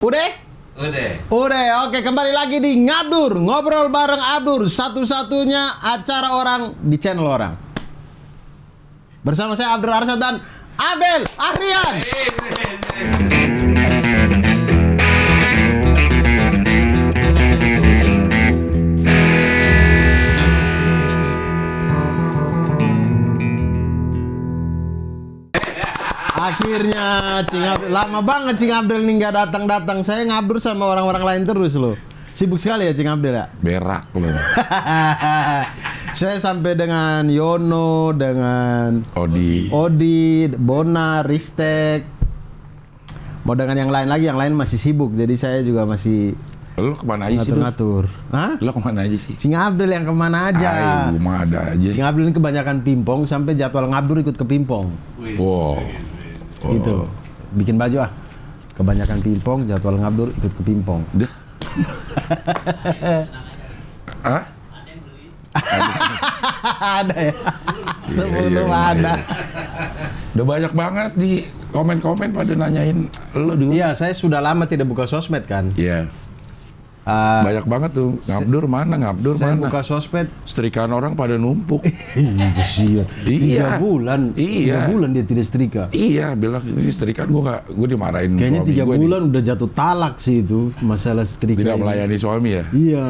Udah? Udah, oke, kembali lagi di Ngabdur, ngobrol bareng Abdur, satu-satunya acara orang di channel orang. Bersama saya Abdur Arsyad dan Abel Ahrian. Akhirnya Cing Abdul, lama banget Cing Abdul nih nggak datang-datang. Saya ngabdur sama orang-orang lain terus loh. Sibuk sekali ya Cing Abdul ya. Berak loh. Saya sampai dengan Yono, dengan Odi, Bona, Ristek. Mau dengan yang lain lagi, yang lain masih sibuk. Jadi saya juga masih Lo kemana aja sih? Ngatur. Hah? Lo kemana aja sih? Cing Abdul yang kemana aja? Ayo, mah ada aja. Cing Abdul ini kebanyakan pingpong sampai jadwal ngabdur ikut ke pingpong. Wow. Gitu. Bikin baju ah. Kebanyakan pingpong, jadwal ngabdur ikut ke pingpong. Dah. Hah? Ada ya? Sebelum Iya, ada. Udah banyak banget di komen-komen pada nanyain lo dulu. Iya, saya sudah lama tidak buka sosmed kan. Iya. Banyak banget tuh. Ngabdur mana? Saya buka sosmed. Setrikaan orang pada numpuk. Kasihan. Iya. 3 bulan. Iya. 3 bulan dia tidak setrika. Iya, bilang ini setrikaan gue dimarahin Kayaknya suami 3 bulan udah jatuh talak sih itu masalah setrika. Tidak ini. melayani suami ya? Iya.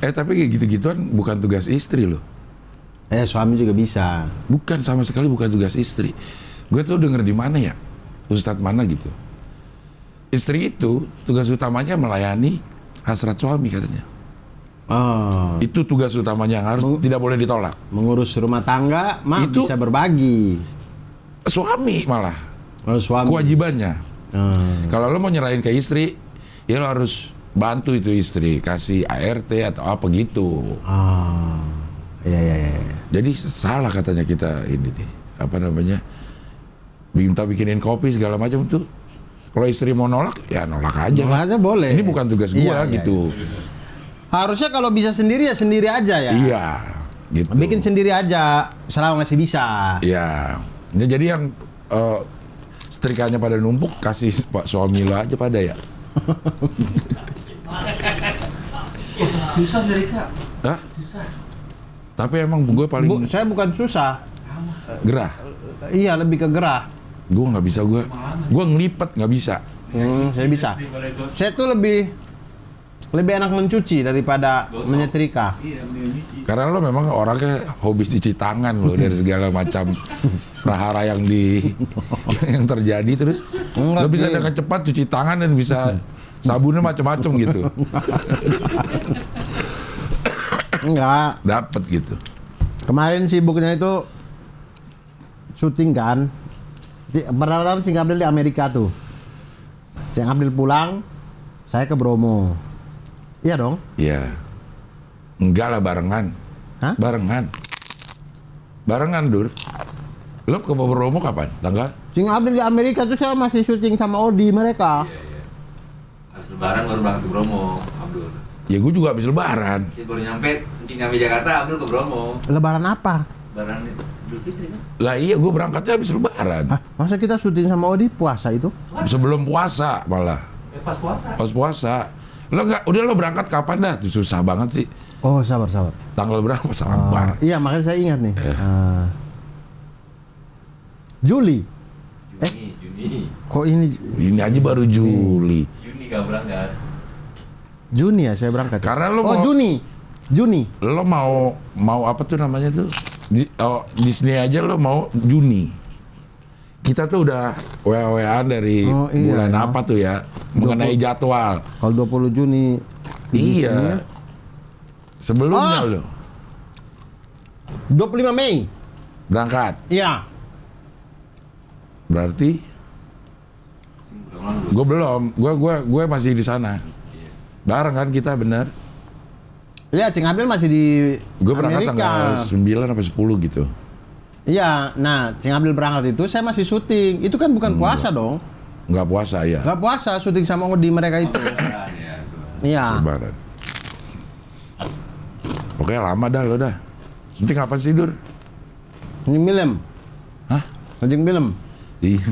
Tapi kayak gitu-gituan bukan tugas istri loh. Suami juga bisa. Bukan, sama sekali bukan tugas istri. Gue tuh denger di mana ya, Ustadz mana gitu. Istri itu tugas utamanya melayani hasrat suami katanya. Oh. Itu tugas utamanya yang harus tidak boleh ditolak. Mengurus rumah tangga, Itu bisa berbagi. Suami malah Suami. kewajibannya. Kalau lo mau nyerahin ke istri, ya lo harus bantu itu istri, kasih ART atau apa gitu. Iya. Jadi salah katanya kita ini nih, apa namanya, minta bikinin kopi segala macam tuh. Kalau istri mau nolak, ya nolak aja. Nolak aja boleh. Ini bukan tugas gua gitu. Iya. Harusnya kalau bisa sendiri ya sendiri aja ya. Iya, gitu. Bikin sendiri aja, selama masih bisa. Iya. Ya, jadi yang setrikanya pada numpuk, kasih pak suami lo aja pada ya. Susah dari Kak. Hah? Susah. Tapi emang gue paling Saya bukan susah. gerah. Iya, lebih ke gerah. Gue nggak bisa, gue ngelipet nggak bisa. Saya bisa. Saya tuh lebih enak mencuci daripada menyetrika. Iya, mending nyuci. Karena lo memang orangnya hobi cuci tangan lo dari segala macam prahara yang yang terjadi, terus Enggak, lo bisa Ki. dengan cepat cuci tangan dan bisa sabunnya macam-macam gitu. Enggak. Dapat gitu. Kemarin sibuknya itu syuting kan. Pertama-tama Cing Abdul di Amerika tuh. Cing Abdul pulang, saya ke Bromo. Iya dong? Iya. Enggak lah, barengan. Hah? Barengan, Dur. Lo ke Bromo kapan? Tanggal? Cing Abdul di Amerika tuh saya masih syuting sama Odi mereka. Habis lebaran baru berangkat ke Bromo, Abdur. Ya gue juga habis lebaran. Ya baru nyampe, nyampe Jakarta, Abdur ke Bromo. Lebaran apa? Lebaran Idul Fitri kan? Lah iya, gue berangkatnya habis lebaran. Hah, masa kita syuting sama Odi puasa itu? Sebelum puasa malah. Pas puasa. Pas puasa. Lo nggak, udah lo berangkat kapan dah? Tuh, susah banget sih. Oh, sabar. Tanggal berapa? Sabar. Iya, makanya saya ingat nih. Juli. Juni. Kok ini Ini aja baru Juli. Juni gak berangkat. Juni ya saya berangkat? Karena lo Oh, mau, Juni. lo mau apa tuh namanya tuh? Disney aja lo mau Juni. Kita tuh udah WA-WAan dari bulan iya. apa tuh ya, mengenai jadwal. Kalau 20 Juni. Iya. Sebelumnya lo 25 Mei. berangkat. Iya. Berarti gue belum. Gue masih di sana. Bareng kan kita, bener. Iya, Cing Abdul masih di Gue berangkat Amerika. tanggal 9 sampai 10 gitu. Iya, nah Cing Abdul berangkat itu saya masih syuting. Itu kan bukan puasa dong. Nggak puasa ya. Nggak puasa, syuting sama Odi mereka itu. Lebaran ya. Iya. Lebaran. Oke, lama dah lo dah. Syuting kapan sih, Dur? Ini film. Hah? Anjing film. Iya.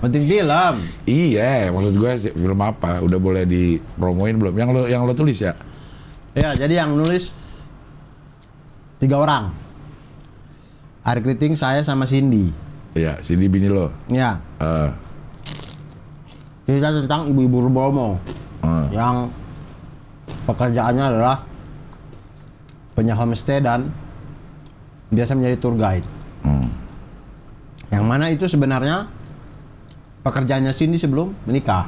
Penting film. Iya, maksud gue film apa? Udah boleh dipromoin belum? Yang lo tulis ya? Ya, jadi yang nulis 3 orang. Ari Kriting, saya sama Cindy. Iya, Cindy bini lo. Ya. Cerita tentang ibu-ibu Bromo yang pekerjaannya adalah punya homestay dan biasa menjadi tour guide. Yang mana itu sebenarnya pekerjaannya Cindy sebelum menikah.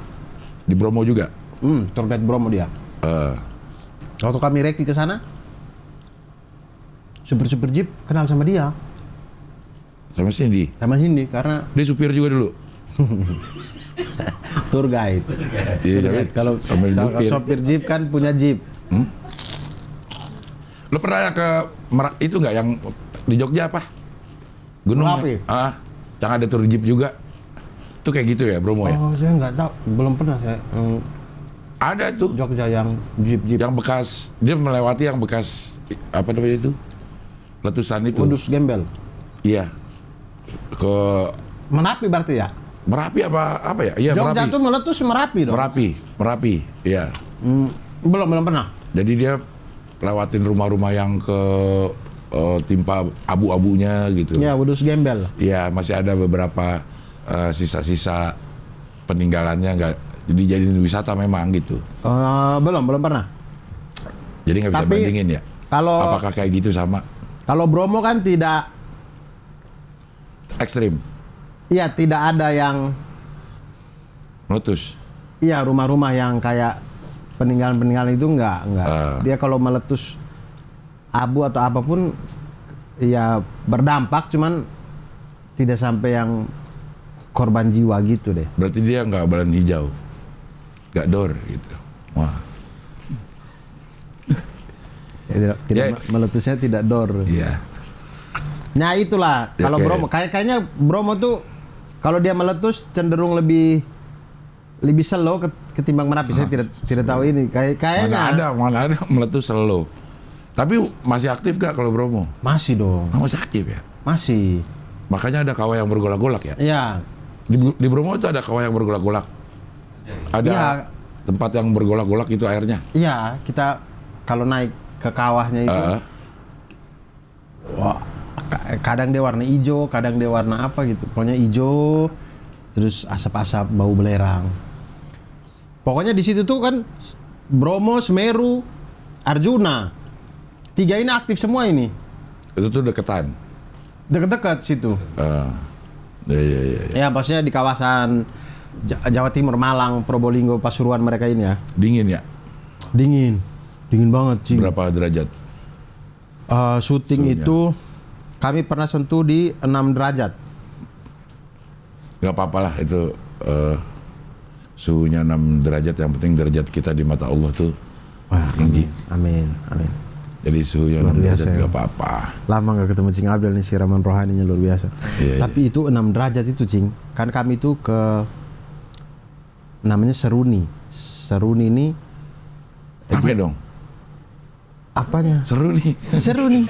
Di Bromo juga? Tour guide Bromo dia. Waktu kami reki ke sana, supir jeep kenal sama dia, Sama Cindy? sama Cindy karena Dia supir juga dulu? tour guide. Iya, Kalau sopir jeep kan punya jeep. Lo pernah ke itu nggak yang di Jogja apa? Gunung? Merapi. Yang ada tour jeep juga? Itu kayak gitu ya, Bromo ya? Oh, saya nggak tahu, belum pernah saya. Ada tuh. Jogja yang jeep. Yang bekas, dia melewati yang bekas, apa namanya itu? Letusan itu. Kudus Gembel. Iya. Ke Merapi berarti ya? Merapi apa ya? Iya, Jogja Merapi. tuh meletus Merapi dong? Merapi, iya. Belum pernah. Jadi dia lewatin rumah-rumah yang ke timpa abu-abunya gitu. Ya, Kudus Gembel. Iya, masih ada beberapa sisa-sisa peninggalannya nggak dijadiin wisata memang gitu. Belum pernah. Jadi nggak bisa Tapi, bandingin ya. kalau- apakah kayak gitu sama Kalau Bromo kan tidak, ekstrim iya tidak ada yang, meletus? iya rumah-rumah yang kayak peninggalan-peninggalan itu enggak. Dia kalau meletus abu atau apapun, ya berdampak, cuman tidak sampai yang korban jiwa gitu deh. Berarti dia nggak balon hijau, nggak door gitu. Wah. Ya, tidak meletusnya tidak dor. Iya. Nah itulah Ya, kalau oke. Bromo, kayaknya Bromo tuh kalau dia meletus cenderung lebih slow ketimbang Merapi. Saya tidak tahu ini. Kayaknya Mana ada meletus selalu. Tapi masih aktif gak kalau Bromo? masih dong. Masih aktif ya. Masih. Makanya ada kawah yang bergolak-golak ya. Iya. Di Bromo itu ada kawah yang bergolak-golak. Ada Iya. tempat yang bergolak-golak itu airnya. Iya, kita kalau naik ke kawahnya itu, wah, kadang dia warna hijau, kadang dia warna apa gitu. Pokoknya hijau, terus asap-asap bau belerang. Pokoknya di situ tuh kan Bromo, Semeru, Arjuna. 3 ini aktif semua ini. Itu tuh deketan. Dekat-dekat situ. Iya. Ya, maksudnya di kawasan Jawa Timur, Malang, Probolinggo, Pasuruan mereka ini ya. Dingin ya? Dingin banget sih. Berapa derajat? Syuting Suhunya. itu kami pernah sentuh di 6 derajat. Gak apa-apa lah itu suhunya 6 derajat. Yang penting derajat kita di mata Allah tuh tinggi. Amin. Jadi suhunya Luar 6 biasa derajat ya. gak apa-apa. Lama gak ketemu Cing Abdel nih, siraman rohaninya luar biasa. Iya, Tapi itu 6 derajat itu Cing. Kan kami itu ke namanya Seruni. Seruni ini Rame dong. apanya? Seru nih. Seru nih.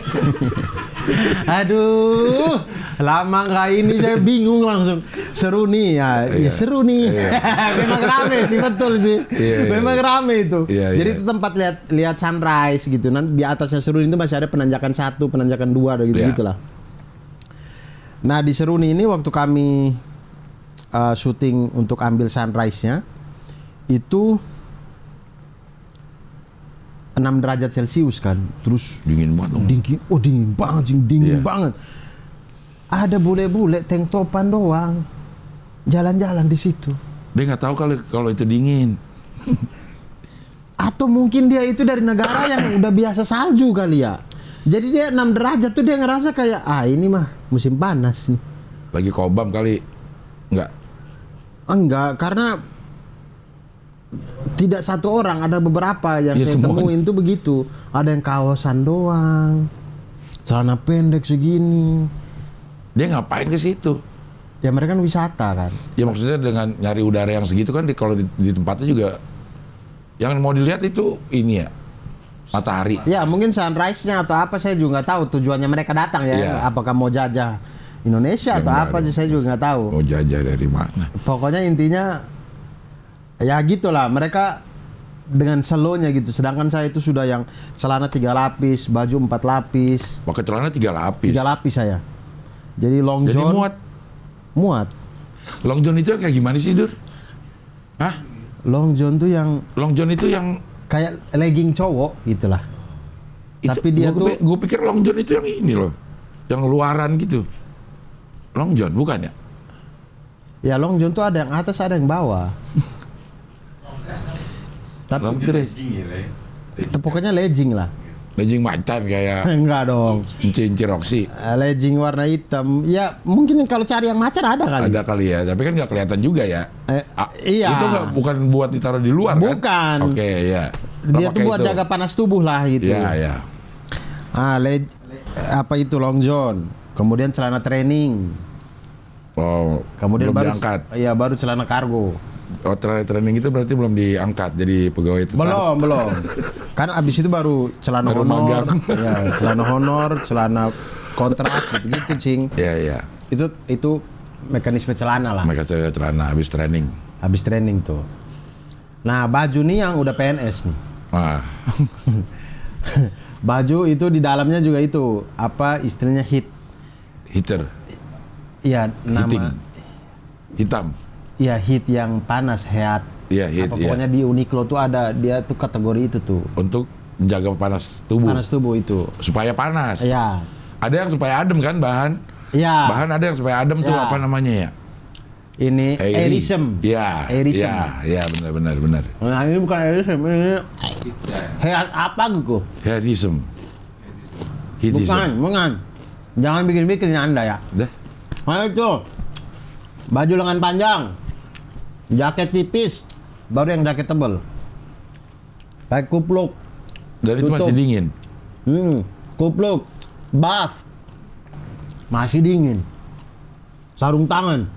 Aduh, lama nggak ini saya bingung langsung. Seru nih ya, Iya. ya seru nih. Memang rame sih, betul sih. Iya. Memang rame itu. Iya, Jadi iya. itu tempat lihat sunrise gitu. Nanti di atasnya Seruni itu masih ada penanjakan 1, penanjakan 2 gitu Iya. gitulah. Nah di Seruni ini waktu kami syuting untuk ambil sunrise-nya itu 6 derajat Celcius kan, terus Dingin banget dong. dingin banget, Cing. Dingin Iya. banget. Ada bule-bule tank topan doang, jalan-jalan di situ. Dia nggak tahu kalau itu dingin. Atau mungkin dia itu dari negara yang udah biasa salju kali ya. Jadi dia 6 derajat tuh dia ngerasa kayak ini mah musim panas nih. Lagi kobam kali. Nggak. Enggak, karena tidak satu orang, ada beberapa yang Iya, saya semuanya. temuin tuh begitu. Ada yang kaosan doang, celana pendek segini. Dia ngapain ke situ? Ya mereka kan wisata kan. Ya maksudnya dengan nyari udara yang segitu kan kalau di tempatnya juga yang mau dilihat itu ini ya matahari. Ya mungkin sunrise-nya atau apa saya juga nggak tahu tujuannya mereka datang ya. Iya. Apakah mau jajah Indonesia atau Enggak apa sih, dong. saya juga nggak tahu. Mau jajah dari mana? Pokoknya intinya ya gitulah, mereka dengan selonya gitu. Sedangkan saya itu sudah yang celana 3 lapis, baju 4 lapis, Pakai celana 3 lapis. 3 lapis saya. Jadi long Jadi john. muat. Muat. Long john itu kayak gimana sih, Dur? Hah? Long john tuh yang Long john itu yang kayak legging cowok gitulah. Tapi dia tuh gue pikir long john itu yang ini loh. Yang luaran gitu. Long john bukan ya? ya long john tuh ada yang atas, ada yang bawah. Tapi Long dress. pokoknya legging lah. Legging macan kayak Enggak dong. cincin Roxy. Legging warna hitam. Ya mungkin kalau cari yang macan ada kali. Ada kali ya, tapi kan nggak kelihatan juga ya. Iya. Itu bukan buat ditaruh di luar Bukan. kan? Oke, ya. Dia tuh buat jaga panas tubuh lah gitu. Iya, ya. Apa itu long john. Kemudian celana training. Oh, Kemudian belum baru diangkat. Iya, baru celana kargo. Oh, training itu berarti belum diangkat jadi pegawai tetap. Belum. Kan abis itu baru celana Baru honor. magang. Ya, celana honor, celana kontrak gitu-gitu, Cing. Iya, iya. Itu mekanisme celana lah. Mereka celana habis training. Habis training tuh. Nah, baju nih yang udah PNS nih. Wah. Baju itu di dalamnya juga itu apa istilahnya Heater, Iya, heating. nama Hitam. iya heat yang panas, heat. Iya, heat, Apa iya. pokoknya di Uniqlo tuh ada, dia tuh kategori itu tuh. Untuk menjaga panas tubuh. Panas tubuh itu. Supaya panas. Iya. Ada yang supaya adem kan bahan. Iya. Bahan ada yang supaya adem tuh Ya. apa namanya ya? Ini airism. Iya. Airism. Iya, benar. Nah, ini bukan airism, ini heat apa gitu? Heatism. Heatism. Bukan. Jangan bikin-bikin Anda ya. Dah. Nah itu baju lengan panjang, jaket tipis, baru yang jaket tebal. Pakai kupluk, Dan itu Tutup. masih dingin. kupluk, buff, masih dingin. Sarung tangan,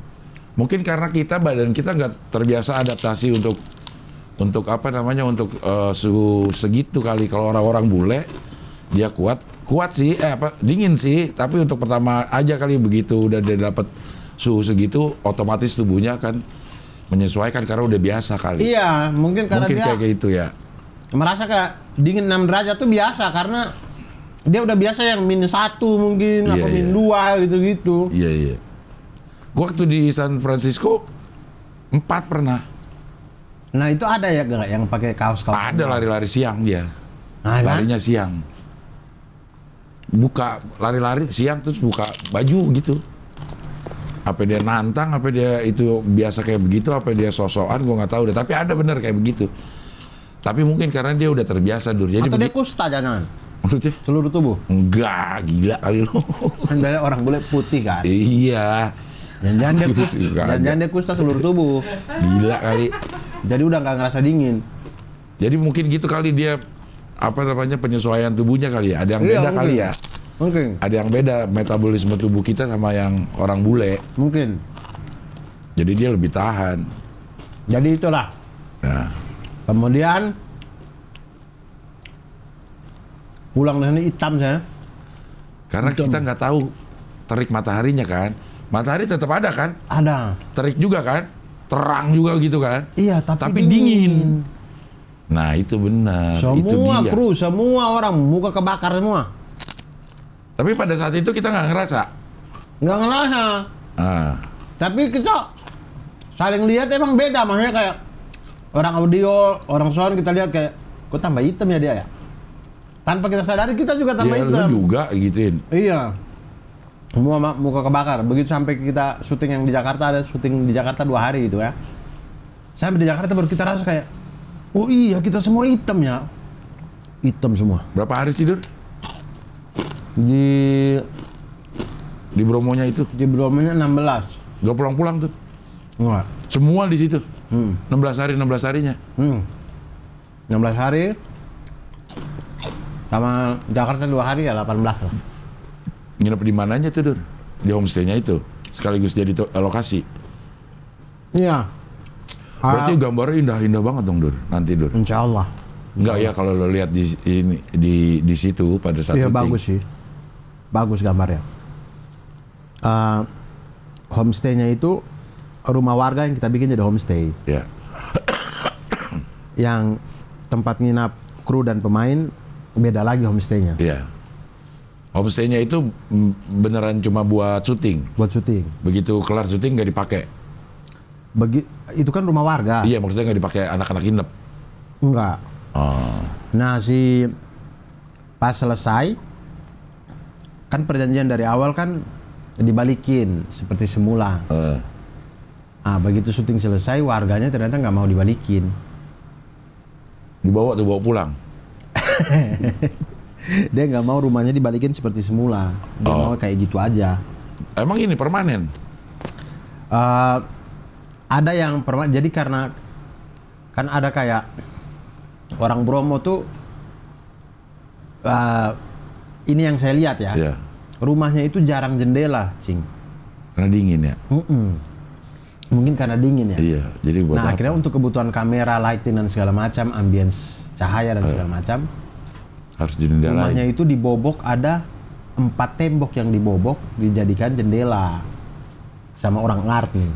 Mungkin karena badan kita nggak terbiasa adaptasi untuk apa namanya untuk suhu segitu kali. Kalau orang-orang bule dia kuat sih, dingin sih. Tapi untuk pertama aja kali begitu udah dia dapat suhu segitu, otomatis tubuhnya akan menyesuaikan karena udah biasa kali. iya mungkin karena Mungkin dia kayak gitu ya. merasa kayak dingin 6 derajat tuh biasa karena dia udah biasa yang -1 mungkin, Iya, apa iya. -2 gitu-gitu. Iya. Gua waktu di San Francisco 4 pernah. Nah itu ada ya nggak yang pakai kaos-kaos? Ada lari-lari siang dia. Nah, kan? Larinya siang. Buka lari-lari siang terus buka baju gitu. Apa dia nantang, apa dia itu biasa kayak begitu, apa dia sosokan, gua nggak tahu deh. Tapi ada bener kayak begitu. Tapi mungkin karena dia udah terbiasa Dur. Jadi Atau dia kusta jangan menurutnya seluruh tubuh. enggak, gila kali lo. Kan banyak orang bule putih kan. Iya, Jangan dia kusta, Enggak ada. jangan dia kusta seluruh tubuh. gila kali. Jadi udah nggak ngerasa dingin. Jadi mungkin gitu kali dia apa namanya penyesuaian tubuhnya kali ya. Ada yang Iya, beda kali mungkin. ya. Mungkin, Ada yang beda metabolisme tubuh kita sama yang orang bule. mungkin. Jadi dia lebih tahan. Jadi itulah. Nah, Kemudian pulang dari sini hitam saya. karena Hitam. kita nggak tahu terik mataharinya kan. Matahari tetap ada kan? Ada. Terik juga kan? Terang juga gitu kan? Iya, tapi dingin. Nah, itu benar. Itu Semua dia. kru, semua orang muka kebakar semua. Tapi pada saat itu kita nggak ngerasa. Nggak ngerasa. Ah, Tapi kita saling lihat emang beda, maksudnya kayak orang audio, orang sound kita lihat kayak, kok tambah hitam ya dia ya? Tanpa kita sadari kita juga tambah ya lu hitam. juga gituin. Iya. Semua muka kebakar. Begitu sampai kita syuting yang di Jakarta, ada syuting di Jakarta 2 hari gitu ya. Sampai di Jakarta baru kita rasa kayak, oh iya kita semua hitam ya. Hitam semua. Berapa hari tidur? Di Bromonya itu? Di Bromonya 16. Gak pulang-pulang tuh. Enggak. Semua di situ. Hmm. 16 harinya. 16 hari. Sama Jakarta 2 hari ya 18 lah. Nginep di mananya tuh, Dur? Di homestay-nya itu. Sekaligus jadi lokasi. Iya. Berarti gambarnya indah-indah banget dong, Dur. Nanti, Dur. Insya Allah. Enggak ya kalau lo lihat di situ pada saat Iya syuting. bagus sih. Bagus gambarnya. homestay-nya itu rumah warga yang kita bikin jadi homestay. Ya. Yang tempat nginap kru dan pemain beda lagi homestay-nya. Iya. Homestay-nya itu beneran cuma buat syuting. Buat syuting. Begitu kelar syuting nggak dipakai. Itu kan rumah warga. Iya, maksudnya nggak dipakai anak-anak nginep. Enggak. Oh. Nah, pas selesai kan perjanjian dari awal kan dibalikin seperti semula. Begitu syuting selesai warganya ternyata nggak mau dibalikin. Dibawa pulang. Dia nggak mau rumahnya dibalikin seperti semula. Dia mau kayak gitu aja. Emang ini permanen? Ada yang permanen. Jadi karena kan ada kayak orang Bromo tuh ini yang saya lihat ya. Iya. Rumahnya itu jarang jendela, Cing. Karena dingin ya? Mungkin karena dingin ya. Iya, jadi buat apa? Akhirnya untuk kebutuhan kamera, lighting dan segala macam, ambience cahaya dan segala macam, harus jendela. rumahnya itu dibobok, ada 4 tembok yang dibobok dijadikan jendela sama orang art nih.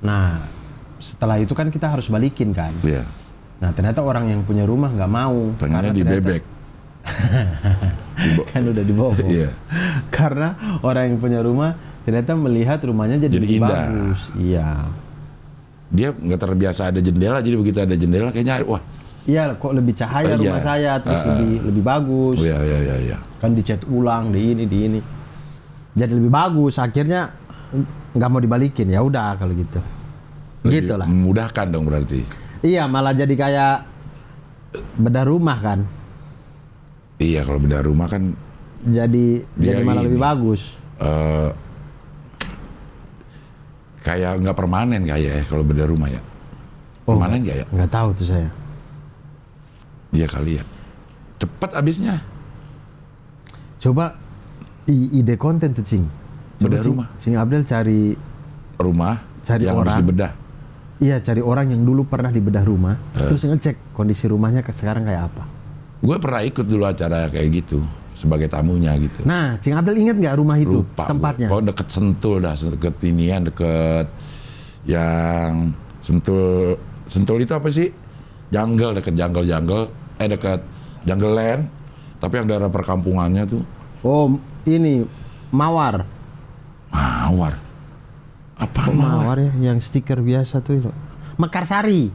Nah, setelah itu kan kita harus balikin kan. Iya. Nah, ternyata orang yang punya rumah nggak mau. Pengennya dibebek. Kan udah dibobok. Iya. Karena orang yang punya rumah ternyata melihat rumahnya jadi lebih indah. bagus. Iya. Dia nggak terbiasa ada jendela, jadi begitu ada jendela kayaknya wah. Iya, kok lebih cahaya rumah saya, terus lebih bagus. Oh, iya. Kan dicat ulang, di ini. Jadi lebih bagus. Akhirnya nggak mau dibalikin. Ya udah kalau gitu. Lebih Gitulah. memudahkan dong berarti. Iya, malah jadi kayak bedah rumah kan. Iya, kalau beda rumah kan Jadi malah lebih bagus. kayak nggak permanen kayak ya kalau beda rumah ya. Permanen nggak ya? Nggak tahu tuh saya. Iya kali ya. Cepat abisnya. Coba ide konten tuh, Cing. Bedah rumah. Cing Abdel cari Rumah Cari yang harus orang. dibedah. Iya, cari orang yang dulu pernah dibedah rumah, terus ngecek kondisi rumahnya sekarang kayak apa. Gue pernah ikut dulu acara kayak gitu sebagai tamunya gitu. Nah, Cing Abdel ingat nggak rumah itu? Lupa tempatnya? Oh, deket Sentul dah, deket inian, deket yang Sentul itu apa sih? Jungle, deket jungle, deket Jungle Land. Tapi yang daerah perkampungannya tuh. Oh, ini Mawar. Mawar. Apa Mawar ya, yang stiker biasa tuh itu. Mekarsari.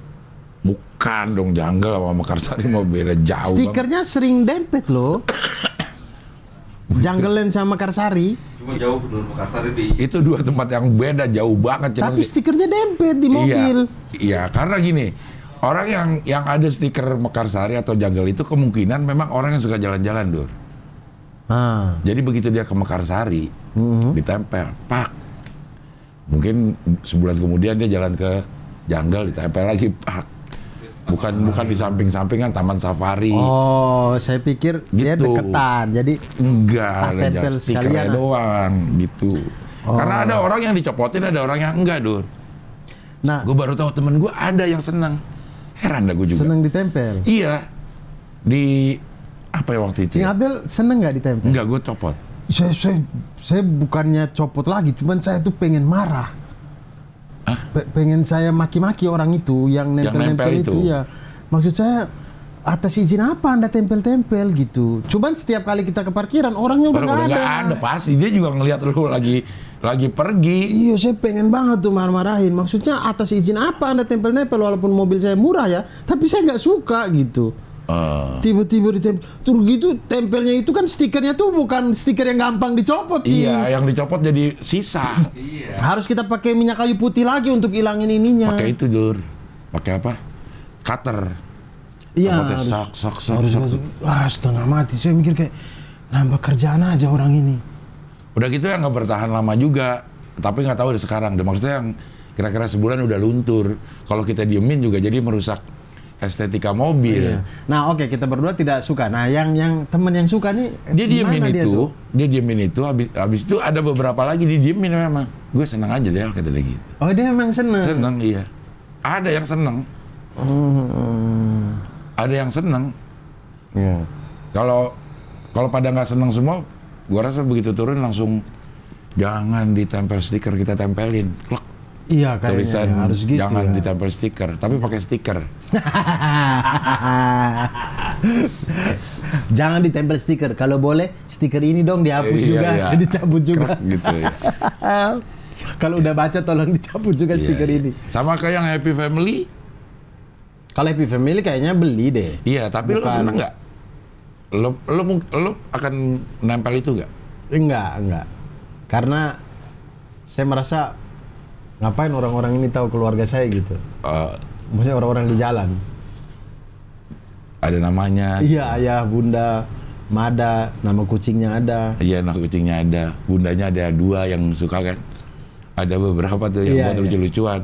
Bukan dong, Jungle sama Mekarsari mau beda jauh. Stikernya sering dempet loh. Jungle Land sama Mekarsari. Cuma jauh Nur Makassar di Itu dua tempat yang beda, jauh banget. Cuman Tapi stikernya dempet di mobil. Iya, karena gini, orang yang ada stiker Mekarsari atau Jungle itu kemungkinan memang orang yang suka jalan-jalan, Dur. Jadi begitu dia ke Mekarsari, ditempel, pak. Mungkin sebulan kemudian dia jalan ke Jungle, ditempel lagi, pak. Bukan di samping-sampingan Taman Safari. Oh, saya pikir dia Gitu. deketan. Jadi Enggak, ada tempel stikernya sekalian. doang gitu. Karena ada orang yang dicopotin, ada orang yang enggak, Dur. Nah, Gue baru tahu temen gue ada yang senang. Heran dah gue juga. seneng ditempel. Iya. Di apa ya waktu itu? Cing Abdel seneng nggak ditempel? Enggak, gue copot. Saya bukannya copot lagi, cuman saya tuh pengen marah. Pengen saya maki-maki orang itu yang nempel-nempel nempel itu itu. ya. Maksud saya atas izin apa Anda tempel-tempel gitu. Cuman setiap kali kita ke parkiran orangnya udah Udah nggak nggak ada pasti. Dia juga ngelihat lu lagi pergi. Iya, saya pengen banget tuh marah-marahin. Maksudnya atas izin apa Anda tempel-tempel walaupun mobil saya murah ya, tapi saya nggak suka gitu. Tiba-tiba ditempel. Terus gitu tempelnya itu kan stikernya tuh bukan stiker yang gampang dicopot sih. Iya, yang dicopot jadi sisa. Iya. Harus kita pakai minyak kayu putih lagi untuk hilangin ininya. Pakai itu, Dur. Pakai apa? Cutter. Iya. Apa tuh? Harus. Wah, setengah mati. Saya mikir kayak nambah kerjaan aja orang ini. Udah gitu ya nggak bertahan lama juga. Tapi nggak tahu deh sekarang. Maksudnya yang kira-kira sebulan udah luntur. Kalau kita diemin juga jadi merusak estetika mobil. Iya. Nah, oke, kita berdua tidak suka. Nah, yang temen yang suka nih Dia diemin gimana itu, tuh? dia diemin itu, habis itu ada beberapa lagi dia diemin memang. Gue senang aja deh kata dia gitu. Oh, dia memang seneng. Senang, iya. Ada yang senang. Ada yang senang. Iya. Kalau pada nggak senang semua, gue rasa begitu turun langsung jangan ditempel stiker, kita tempelin. Klek. Iya kayaknya Tulisan harus gitu jangan ya. ditempel stiker, tapi pakai stiker. Jangan ditempel stiker. Kalau boleh stiker ini dong dihapus Iya, juga, iya. dicabut juga. Krek gitu ya. Kalau udah baca tolong dicabut juga Iya, stiker iya. ini. Sama kayak yang Happy Family. Kalau Happy Family kayaknya beli deh. Iya, tapi lo Bukan. seneng nggak? Lo akan nempel itu nggak? Enggak. Karena saya merasa ngapain orang-orang ini tahu keluarga saya gitu. Maksudnya orang-orang di jalan. Ada namanya. Iya, ayah, bunda, Mada, nama kucingnya ada. Iya, anak kucingnya ada. Bundanya ada 2 yang suka kan. Ada beberapa tuh yang Iya, buat iya. lucu-lucuan.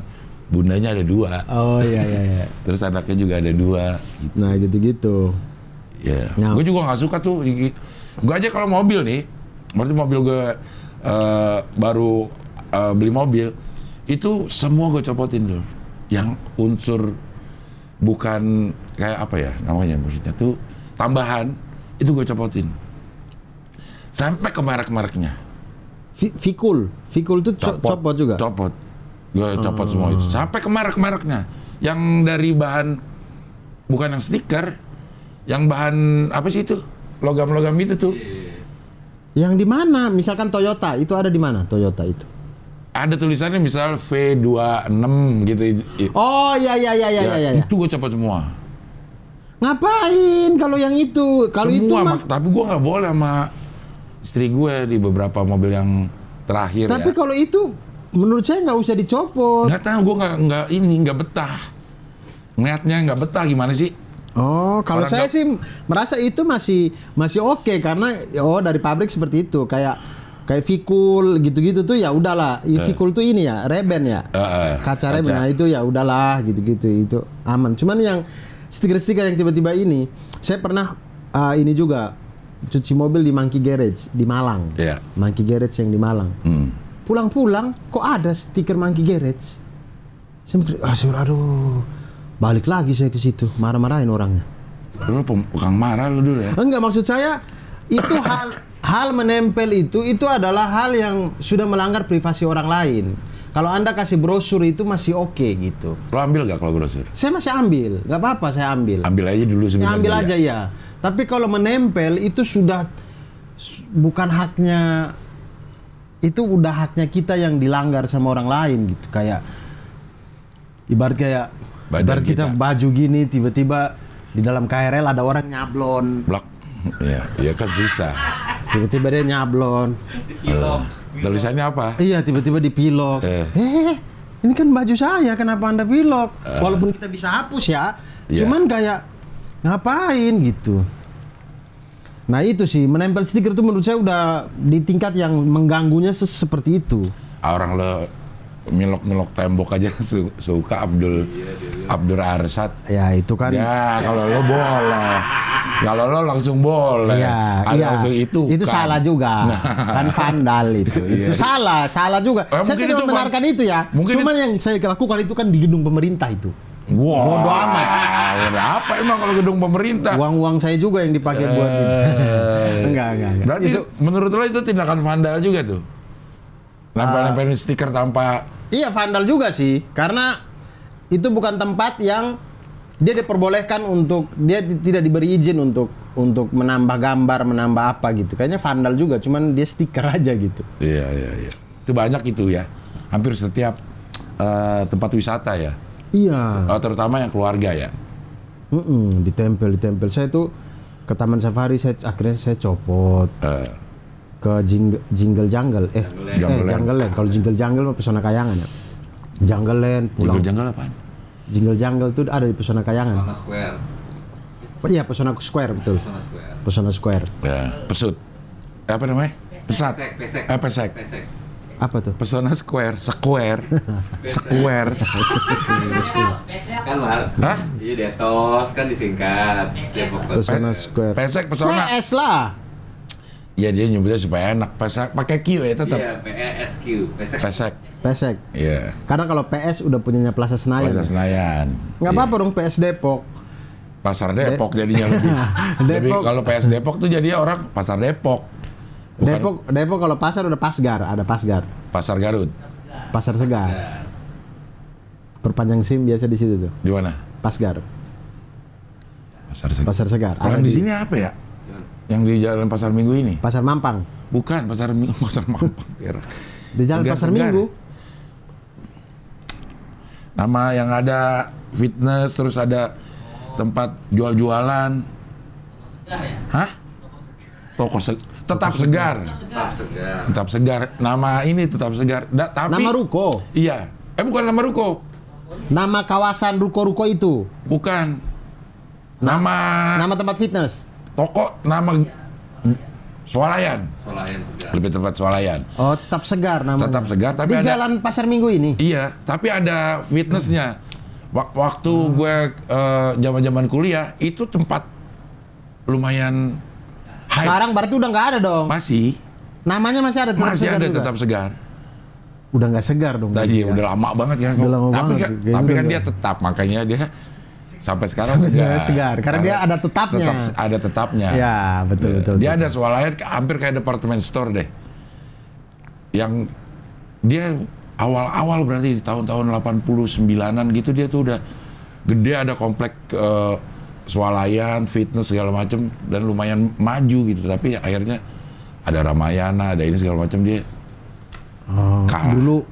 Bundanya ada 2. Oh iya. Terus anaknya juga ada 2. Nah gitu-gitu. Ya. Nah. Gue juga nggak suka tuh. Gue aja kalau mobil nih, berarti mobil gue baru beli mobil, itu semua gue copotin dulu. Yang unsur bukan kayak apa ya namanya, maksudnya tuh tambahan, itu gue copotin. Sampai ke merek-mereknya. Vikul tuh copot juga. Copot. Gue copot semua itu. Sampai ke merek-mereknya. Yang dari bahan bukan yang stiker, yang bahan apa sih itu? Logam-logam itu tuh. Yang di mana? Misalkan Toyota, itu ada di mana Toyota itu? Ada tulisannya misal V26 gitu. Oh iya. Itu gue copot semua. Ngapain kalau yang itu? Kalau itu Semua, mah. tapi gue nggak boleh sama istri gue di beberapa mobil yang terakhir Tapi ya. kalau itu menurut saya nggak usah dicopot. Nggak tahu, gue nggak betah. Ngeliatnya nggak betah gimana sih? Oh, kalau Orang saya sih merasa itu masih oke karena dari pabrik seperti itu kayak Vikul gitu-gitu tuh ya udahlah. Vikul tuh ini ya, Reben ya. Kaca Reben, nah itu ya udahlah gitu-gitu itu aman. Cuman yang stiker-stiker yang tiba-tiba ini, saya pernah ini juga cuci mobil di Monkey Garage di Malang. Iya. Monkey Garage yang di Malang. Pulang-pulang kok ada stiker Monkey Garage. Saya mikir, aduh, balik lagi saya ke situ, marah-marahin orangnya. Lu tukang marah lu dulu ya? Enggak, maksud saya itu hal menempel itu adalah hal yang sudah melanggar privasi orang lain. Kalau Anda kasih brosur itu masih oke gitu. Lo ambil gak kalau brosur? Saya masih ambil, nggak apa-apa saya ambil. Ambil aja dulu Ya, sebentar. ambil aja ya. Tapi kalau menempel itu sudah bukan haknya, itu udah haknya kita yang dilanggar sama orang lain gitu. Kayak ibarat kita baju gini tiba-tiba di dalam KRL ada orang nyablon. Blok. Ya kan susah. Tiba-tiba dia nyablon. Tulisannya apa? Iya, tiba-tiba dipilok. Ini kan baju saya, kenapa Anda pilok? Walaupun kita bisa hapus ya, cuman kayak ngapain gitu. Nah itu sih, menempel stiker itu menurut saya udah di tingkat yang mengganggunya seperti itu. Orang lo milok-milok tembok aja suka Abdul Arsad. Ya itu kan. Ya kalau lo boleh. Kalau lo langsung boleh. Iya. Langsung itu kan. Salah juga. Kan vandal itu. Itu salah juga. Saya mungkin tidak itu membenarkan itu ya. Cuman yang saya lakukan itu kan di gedung pemerintah itu. Bodoh amat. Udah apa emang kalau gedung pemerintah? Uang-uang saya juga yang dipakai buat itu. Enggak. Berarti menurut lo itu tindakan vandal juga tuh? Nempel-nempelin stiker tanpa... Iya, vandal juga sih. Karena itu bukan tempat yang dia diperbolehkan untuk, dia tidak diberi izin untuk menambah gambar, menambah apa gitu. Kayaknya vandal juga, cuman dia stiker aja gitu. Iya. Itu banyak itu ya. Hampir setiap tempat wisata ya. Iya. Terutama yang keluarga ya. Ditempel. Saya tuh ke Taman Safari, akhirnya saya copot. Ke Jingle Jungle. Jungle Land. Kalau Jingle Jungle mah Pesona Kayangan ya. Jungle Land pulang. Jingle apaan? Jingle Jungle tuh ada di Pesona Kayangan. Pesona Square. Iya, Pesona Square betul. Pesona Square. Ya, pesut. Apa namanya? Pesat. Pesek. Apa tuh? Pesona Square. Kan Mar? Hah? Iya, Detos kan disingkat. Depok Pesona Square. Pesek, pesona. PS lah. Ya dia nyebutnya supaya enak. Pesek pakai Q ya tetap. Iya, PESQ. Pesek. Pesek. Iya. Karena kalau PS udah punyanya Plaza Senayan. Plaza Senayan. Nggak apa-apa dong PS Depok. Pasar Depok jadinya lebih. Jadi Depok. kalau PS Depok tuh jadinya orang Pasar Depok. Bukan. Depok kalau pasar udah Pasgar, ada Pasgar. Pasar Garut. Pasar Segar. Perpanjang SIM biasa di situ tuh. Di mana? Pasgar. Pasar Segar. Pasar Segar. Kalau Ada yang di sini apa ya? Yang di Jalan Pasar Minggu ini? Pasar Mampang. Bukan, Pasar Minggu, Pasar Mampang. Di Jalan Pasar Segar. Minggu. Nama yang ada fitness, terus ada tempat jual-jualan. Hah? Tetap segar. Tetap segar. Tetap segar. Nama ini tetap segar. Tapi Nama ruko. Iya. Bukan nama ruko. Nama kawasan ruko-ruko itu. Bukan. Nama tempat fitness. toko, nama swalayan. Swalayan segar. Lebih tepat swalayan. Oh, tetap segar namanya. Tetap segar, tapi di ada Jalan Pasar Minggu ini. Iya, tapi ada fitnessnya. Waktu gue zaman-zaman kuliah itu tempat lumayan hype. Sekarang berarti udah nggak ada dong. Masih Namanya masih ada tetap masih segar ada juga? tetap segar. Udah nggak segar dong. Tadi berarti ya. udah lama banget ya. Udah lama tapi banget. kan, Kayaknya tapi udah kan dia nggak. tetap, makanya dia sampai sekarang Sampai segar. Karena dia ada tetapnya. Tetap ada tetapnya. Ya, betul. Dia ada swalayan hampir kayak department store deh. Yang dia awal-awal berarti di tahun-tahun 89-an gitu dia tuh udah gede, ada komplek swalayan, fitness segala macem dan lumayan maju gitu. Tapi akhirnya ada Ramayana, ada ini segala macam dia. Kalah. Dulu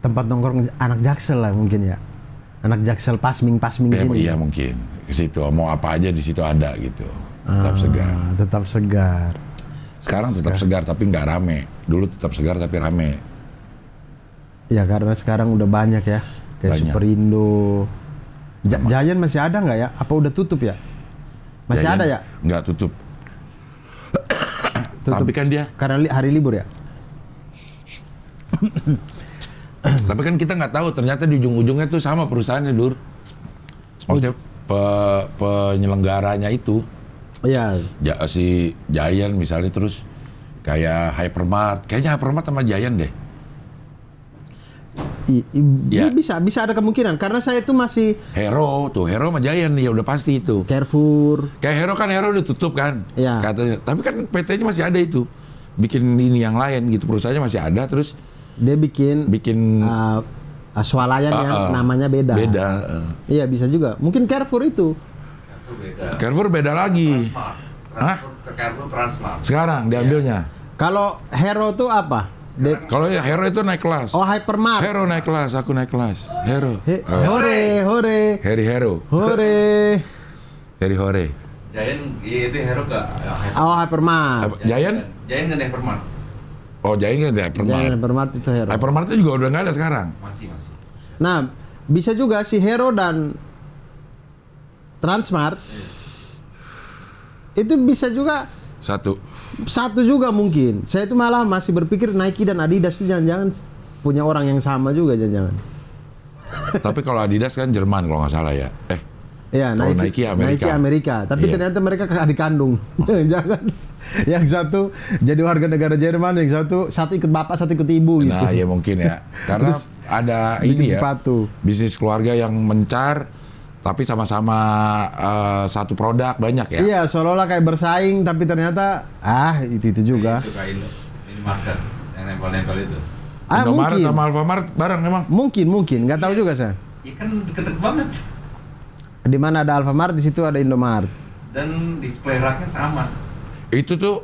tempat nongkrong anak Jaksel lah mungkin ya. Anak Jaksel pasming sini. Iya mungkin ke situ mau apa aja di situ ada gitu. Tetap segar. Tetap segar. Sekarang tetap segar tapi nggak rame. Dulu tetap segar tapi rame. Ya karena sekarang udah banyak ya. Kayak Banyak. Superindo. Giant masih ada nggak ya? Apa udah tutup ya? Masih Jajan ada ya? nggak tutup. Tutup. Tapi kan dia. Karena hari libur ya? Tapi kan kita nggak tahu ternyata di ujung-ujungnya tuh sama perusahaannya, Dur. Maksudnya penyelenggaranya itu Iya. si Giant misalnya, terus kayak Hypermart. Kayaknya Hypermart sama Giant deh. Ya. Bisa ada kemungkinan karena saya itu masih Hero sama Giant ya udah pasti itu. Carrefour. Kayak Hero udah tutup kan, Iya. katanya. Tapi kan PT-nya masih ada itu, bikin ini yang lain gitu, perusahaannya masih ada, terus Dia bikin swalayan yang namanya beda. Beda. Iya bisa juga. Mungkin Carrefour itu. Carrefour beda. Carrefour beda lagi. Transmart. Hah? Carrefour Transmart. Sekarang diambilnya. Kalau Hero itu apa? Kalau ya Hero itu naik kelas. Oh Hypermart. Hero naik kelas, aku naik kelas. Hero. Hore. Harry Hero. Hore. Harry Hore. Giant, itu Hero ke Oh Hypermart. Giant? Giant kan Hypermart. Oh, Giant kan Hypermart. Hypermart itu Hero. Hypermart itu juga udah nggak ada sekarang. Masih. Nah, bisa juga si Hero dan Transmart itu bisa juga satu juga mungkin. Saya itu malah masih berpikir Nike dan Adidas itu jangan-jangan punya orang yang sama juga jangan-jangan. Tapi kalau Adidas kan Jerman kalau nggak salah ya. Iya, Kalau Nike Amerika. Tapi Iya. ternyata mereka adik kandung. Jangan. Yang satu jadi warga negara Jerman, yang satu ikut bapak, satu ikut ibu gitu. Nah, ya mungkin ya. Karena ada bikin ini ya. sepatu. Bisnis keluarga yang mencar tapi sama-sama satu produk banyak ya. Iya, seolah-olah kayak bersaing tapi ternyata itu juga. Itu kayak minimarket yang nempel-nempel itu. Indomaret Mungkin. sama Alfamart bareng memang. Mungkin, nggak tahu juga saya. Iya kan deket banget. Di mana ada Alfamart, di situ ada Indomaret. Dan display racknya sama. Itu tuh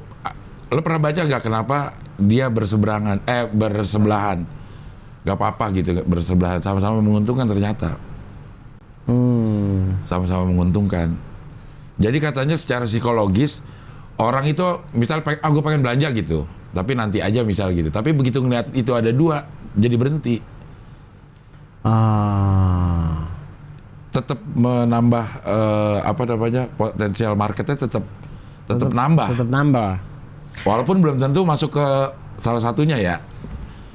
lo pernah baca nggak kenapa dia bersebelahan? Gak apa-apa gitu bersebelahan, sama-sama menguntungkan ternyata. Sama-sama menguntungkan. Jadi katanya secara psikologis orang itu misal gue pengen belanja gitu, tapi nanti aja misal gitu. Tapi begitu ngeliat itu ada dua, jadi berhenti. Tetap menambah potensial marketnya tetap nambah. Tetap nambah. Walaupun belum tentu masuk ke salah satunya ya.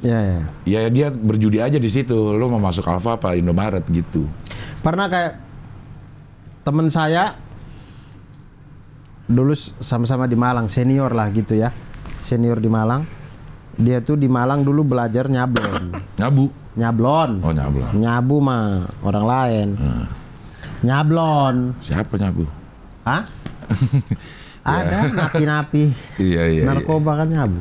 Ya. Ya dia berjudi aja di situ. Lo mau masuk Alfa apa Indomaret gitu. Pernah kayak temen saya dulu sama-sama di Malang, senior lah gitu ya. Senior di Malang. Dia tuh di Malang dulu belajar nyablon. Nyablon. Oh, nyablon. Nyabu mah orang lain. Nyablon. Siapa nyabu? Hah? Ada napi-napi. Iya. Narkoba kan nyabu.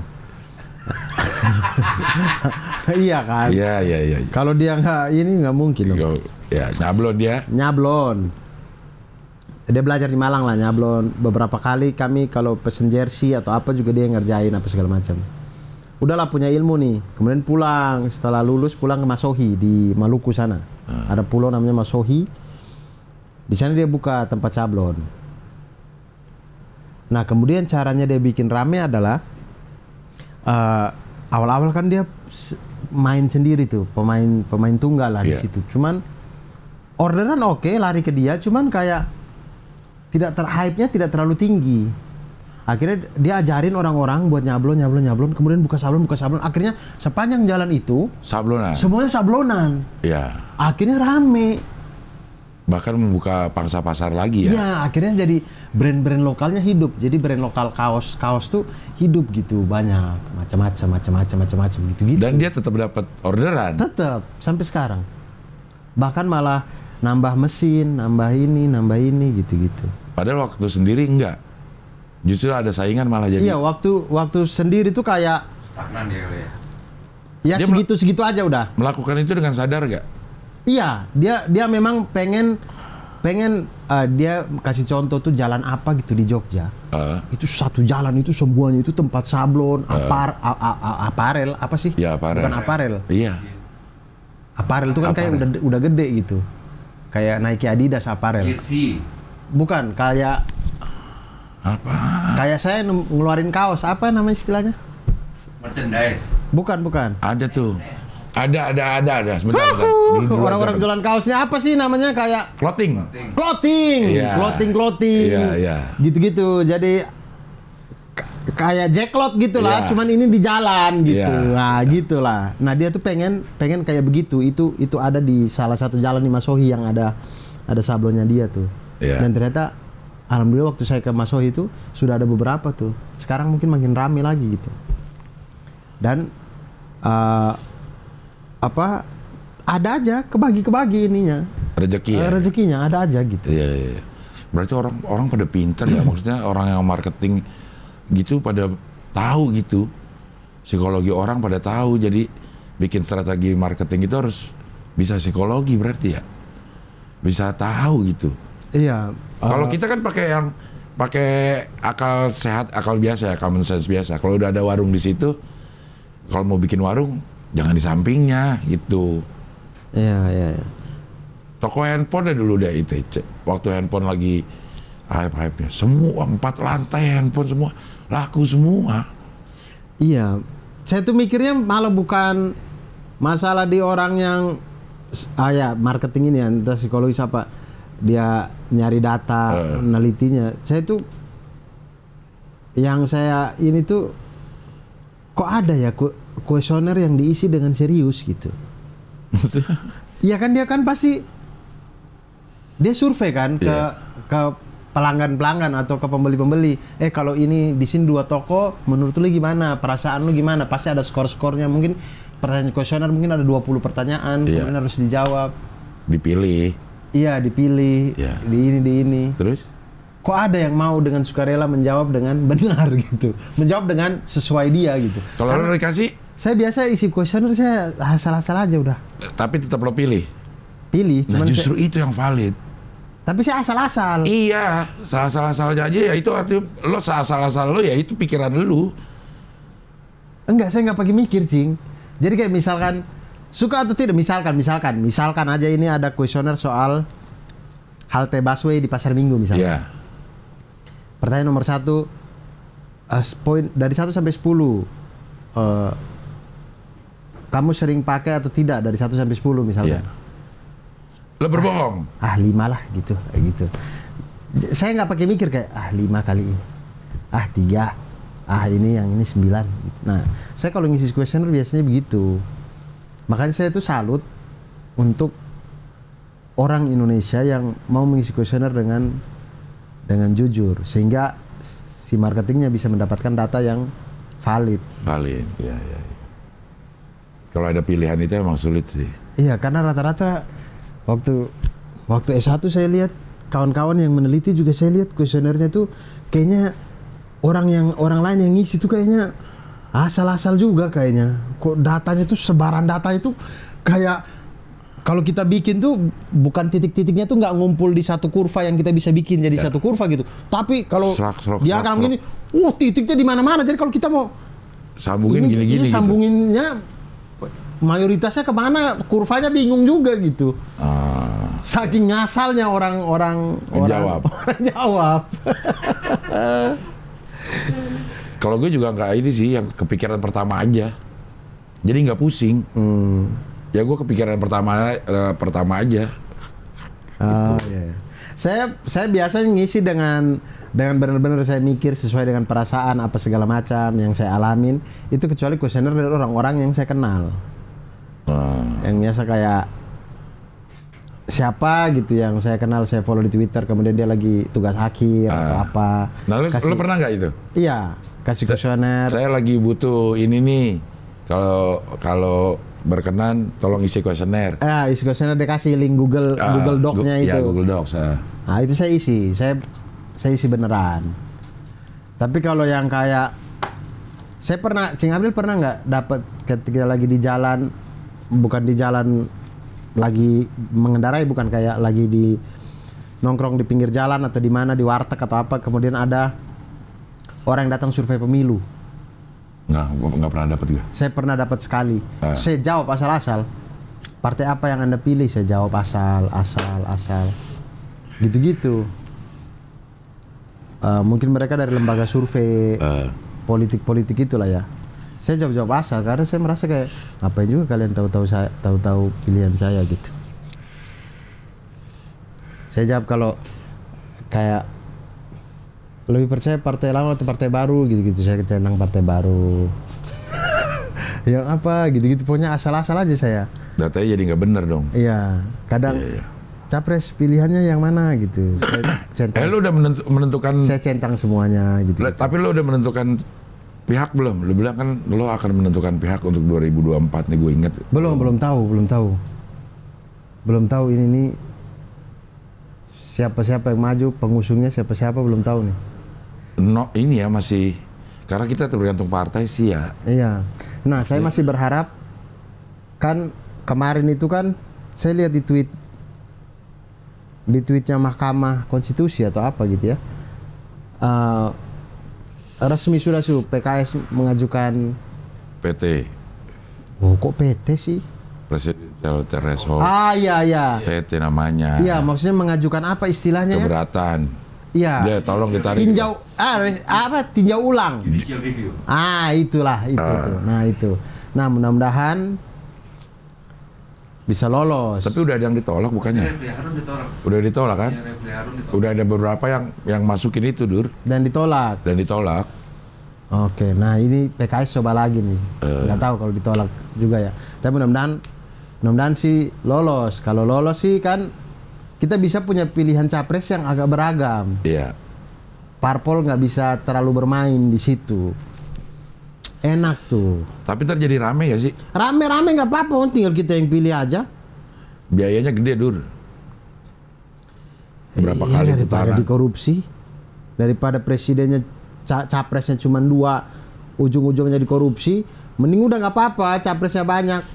Iya kan? Iya. Kalau dia nggak mungkin dong. Ya, nyablon dia. Nyablon. Dia belajar di Malang lah nyablon. Beberapa kali kami kalau pesen jersey atau apa juga dia ngerjain apa segala macam. Udahlah punya ilmu nih. Kemudian pulang setelah lulus pulang ke Masohi di Maluku sana. Ada pulau namanya Masohi. Di sana dia buka tempat sablon. Nah kemudian caranya dia bikin rame adalah awal-awal kan dia main sendiri tuh, pemain tunggal lah di situ. Cuman orderan oke, lari ke dia, cuman kayak hype-nya tidak terlalu tinggi. Akhirnya dia ajarin orang-orang buat nyablon, kemudian buka sablon. Akhirnya sepanjang jalan itu Sablonan. semuanya sablonan. Iya. Akhirnya rame. Bahkan membuka pangsa pasar lagi ya. Iya, akhirnya jadi brand-brand lokalnya hidup. Jadi brand lokal kaos tuh hidup gitu, banyak macam-macam gitu. Dan dia tetap dapat orderan. Tetap sampai sekarang. Bahkan malah nambah mesin, nambah ini gitu. Padahal waktu sendiri enggak. Justru ada saingan malah jadi. Iya, waktu sendiri tuh kayak Stagnan dia kali ya. ya Dia segitu aja udah. Melakukan itu dengan sadar nggak? Iya, dia memang pengen dia kasih contoh tuh jalan apa gitu di Jogja. Itu satu jalan itu semuanya itu tempat sablon, aparel apa sih? Ya, aparel. Bukan aparel. Iya. Aparel itu kan kayak udah gede gitu. Kayak Nike Adidas aparel. Jersey. Bukan, kayak Apa? kayak saya ngeluarin kaos, apa namanya istilahnya? Merchandise. Bukan. Ada tuh. Ada. Sebentar. Dulu Orang-orang aja. jualan kaosnya apa sih namanya kayak Clothing. clothing. Iya. Clothing. Iya. Gitu-gitu. Jadi kayak jacklot gitulah, Iya. cuman ini di jalan gitu. Iya. Nah, gitulah. Nah, dia tuh pengen kayak begitu. Itu ada di salah satu jalan di Masohi yang ada sablonnya dia tuh. Iya. Dan ternyata alhamdulillah waktu saya ke Masohi itu sudah ada beberapa tuh. Sekarang mungkin makin rame lagi gitu. Dan ada aja kebagi ininya. Rezeki ya. Rezekinya ada aja gitu. Iya. Berarti orang pada pintar ya. Maksudnya orang yang marketing gitu pada tahu gitu. Psikologi orang pada tahu. Jadi bikin strategi marketing itu harus bisa psikologi berarti ya. Bisa tahu gitu. Iya. Kalau kita kan pakai akal sehat, akal biasa ya, common sense biasa. Kalau udah ada warung di situ, kalau mau bikin warung jangan di sampingnya gitu. Iya. Toko handphone dulu udah ITC. Waktu handphone lagi hype-hype-nya. Semua 4 lantai handphone semua laku semua. Iya. Saya tuh mikirnya malah bukan masalah di orang yang ya marketing ini ya, entah psikologis apa. Dia nyari data, nelitinya. Saya tuh yang saya ini tuh kok ada ya kuesioner yang diisi dengan serius gitu. Iya kan dia kan pasti dia survei kan ke pelanggan-pelanggan atau ke pembeli-pembeli. Kalau ini di sini 2 toko, menurut lu gimana? Perasaan lu gimana? Pasti ada skor-skornya. Mungkin pertanyaan kuesioner mungkin ada 20 pertanyaan, kemudian harus dijawab. Dipilih. Iya, dipilih. Iya. Di ini. Terus? Kok ada yang mau dengan sukarela menjawab dengan benar gitu. Menjawab dengan sesuai dia gitu. Kalau lo dikasih, Saya biasa isi kuesioner saya asal-asal aja udah. tapi tetap lo pilih. Pilih, Nah cuman justru itu yang valid. tapi saya asal-asal. Iya, asal-asal aja ya itu artinya lo asal-asal lo ya itu pikiran lo. Enggak, saya nggak pakai mikir, Cing. Jadi kayak misalkan suka atau tidak, misalkan aja ini ada kuesioner soal halte busway di Pasar Minggu misalnya. Iya. Pertanyaan nomor 1, poin dari 1 sampai 10. Kamu sering pakai atau tidak dari 1 sampai 10 misalnya. Iya. Lo berbohong. 5 lah gitu, kayak gitu. Saya nggak pakai mikir kayak 5 kali ini. 3. Ini yang ini 9 gitu. Nah, saya kalau ngisi kuesioner biasanya begitu. Makanya saya tuh salut untuk orang Indonesia yang mau mengisi kuesioner dengan jujur sehingga si marketingnya bisa mendapatkan data yang valid. Valid. Iya. Kalau ada pilihan itu emang sulit sih. Iya, karena rata-rata waktu S1 saya lihat kawan-kawan yang meneliti juga saya lihat kuesionernya tuh kayaknya orang lain yang ngisi tuh kayaknya asal-asal juga kayaknya. Kok datanya tuh sebaran data itu kayak kalau kita bikin tuh bukan titik-titiknya tuh nggak ngumpul di satu kurva yang kita bisa bikin jadi satu kurva gitu. Tapi kalau dia akan gini, titiknya di mana-mana. Jadi kalau kita mau sambungin gini-gini gitu. Sambunginnya mayoritasnya kemana? Kurvanya bingung juga gitu. Saking ngasalnya orang jawab. Kalau gue juga nggak ini sih, yang kepikiran pertama aja. Jadi nggak pusing. Ya gue kepikiran pertama aja. Iya. Saya biasanya ngisi dengan benar-benar saya mikir sesuai dengan perasaan apa segala macam yang saya alamin. Itu kecuali kuesioner dari orang-orang yang saya kenal. Yang biasa kayak siapa gitu yang saya kenal, saya follow di Twitter, kemudian dia lagi tugas akhir atau apa. Nah, lo pernah nggak itu? Iya, kasih kuesioner. Saya lagi butuh ini nih. Kalau berkenan, tolong isi kuesioner. Isi kuesioner dia kasih link Google Doc-nya itu. Ya, Google Docs. Nah, itu saya isi. Saya isi beneran. Tapi kalau yang kayak Cing Abril pernah nggak dapat ketika lagi di jalan, bukan di jalan lagi mengendarai, bukan kayak lagi di nongkrong di pinggir jalan atau di mana di warteg atau apa, kemudian ada orang yang datang survei pemilu. Nggak pernah dapat gue. Saya pernah dapat sekali. Saya jawab asal-asal. Partai apa yang Anda pilih? Saya jawab asal. Gitu-gitu. Mungkin mereka dari lembaga survei politik itulah ya. Saya jawab asal karena saya merasa kayak ngapain juga kalian tahu pilihan saya gitu. Saya jawab kalau kayak lebih percaya partai lama atau partai baru gitu-gitu. Saya centang partai baru. Yang apa gitu-gitu, pokoknya asal-asal aja saya. Datanya jadi nggak bener dong. Iya, kadang capres pilihannya yang mana gitu. Saya centang. Lu udah menentukan. Saya centang semuanya gitu. Tapi lu udah menentukan pihak belum? Lu bilang kan lu akan menentukan pihak untuk 2024 nih, gue inget. Belum tahu ini nih siapa-siapa yang maju, pengusungnya siapa-siapa belum tahu nih. Ini ya masih, karena kita tergantung partai sih ya. Iya. Nah, saya masih berharap, kan kemarin itu kan saya lihat di tweetnya Mahkamah Konstitusi atau apa gitu ya. Resmi sudah PKS mengajukan PT. Oh, kok PT sih? Presidential Threshold. Iya. PT namanya. Iya, maksudnya mengajukan apa istilahnya? Keberatan. Iya. Dia tolong ditarik. Tinjau ulang. Judicial review. Itulah itu. Nah, itu. Nah, mudah-mudahan bisa lolos. Tapi udah ada yang ditolak bukannya? Refli Harun ditolak. Udah ditolak kan? Ya, Refli Harun ditolak. Udah ada beberapa yang masukin itu, Dur. Dan ditolak. Oke, nah ini PKS coba lagi nih. Nggak tahu kalau ditolak juga ya. Tapi mudah-mudahan sih lolos. Kalau lolos sih kan kita bisa punya pilihan capres yang agak beragam. Iya. Parpol nggak bisa terlalu bermain di situ. Enak tuh. Tapi ntar jadi rame ya sih? Rame-rame nggak apa-apa, tinggal kita yang pilih aja. Biayanya gede, Dur. Berapa kali daripada putaran? dikorupsi, daripada presidennya capresnya cuma 2, ujung-ujungnya dikorupsi, mending udah nggak apa-apa, capresnya banyak,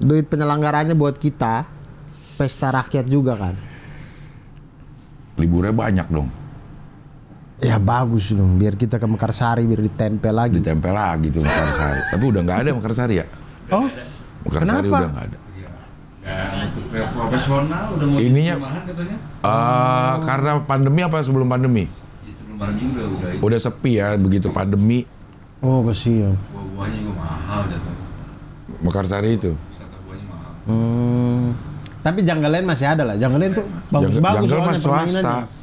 duit penyelenggaranya buat kita, pesta rakyat juga kan. Liburnya banyak dong. Ya bagus dong, biar kita ke Mekarsari biar ditempel lagi. Ditempel lagi tuh Mekarsari. Tapi udah nggak ada Mekarsari ya? Oh, Mekarsari kenapa? udah nggak ada. Untuk profesional udah mau Ininya perumahan katanya. Karena pandemi apa sebelum pandemi? Ya, sebelum pandemi udah itu. Udah sepi ya begitu pandemi. Oh kasihan. Buah-buahnya juga mahal jatuh. Mekarsari itu. Wisata buahnya mahal. Tapi Janggalen masih ada lah. Janggalen tuh bagus-bagus Janggal mas soalnya swasta. permainannya.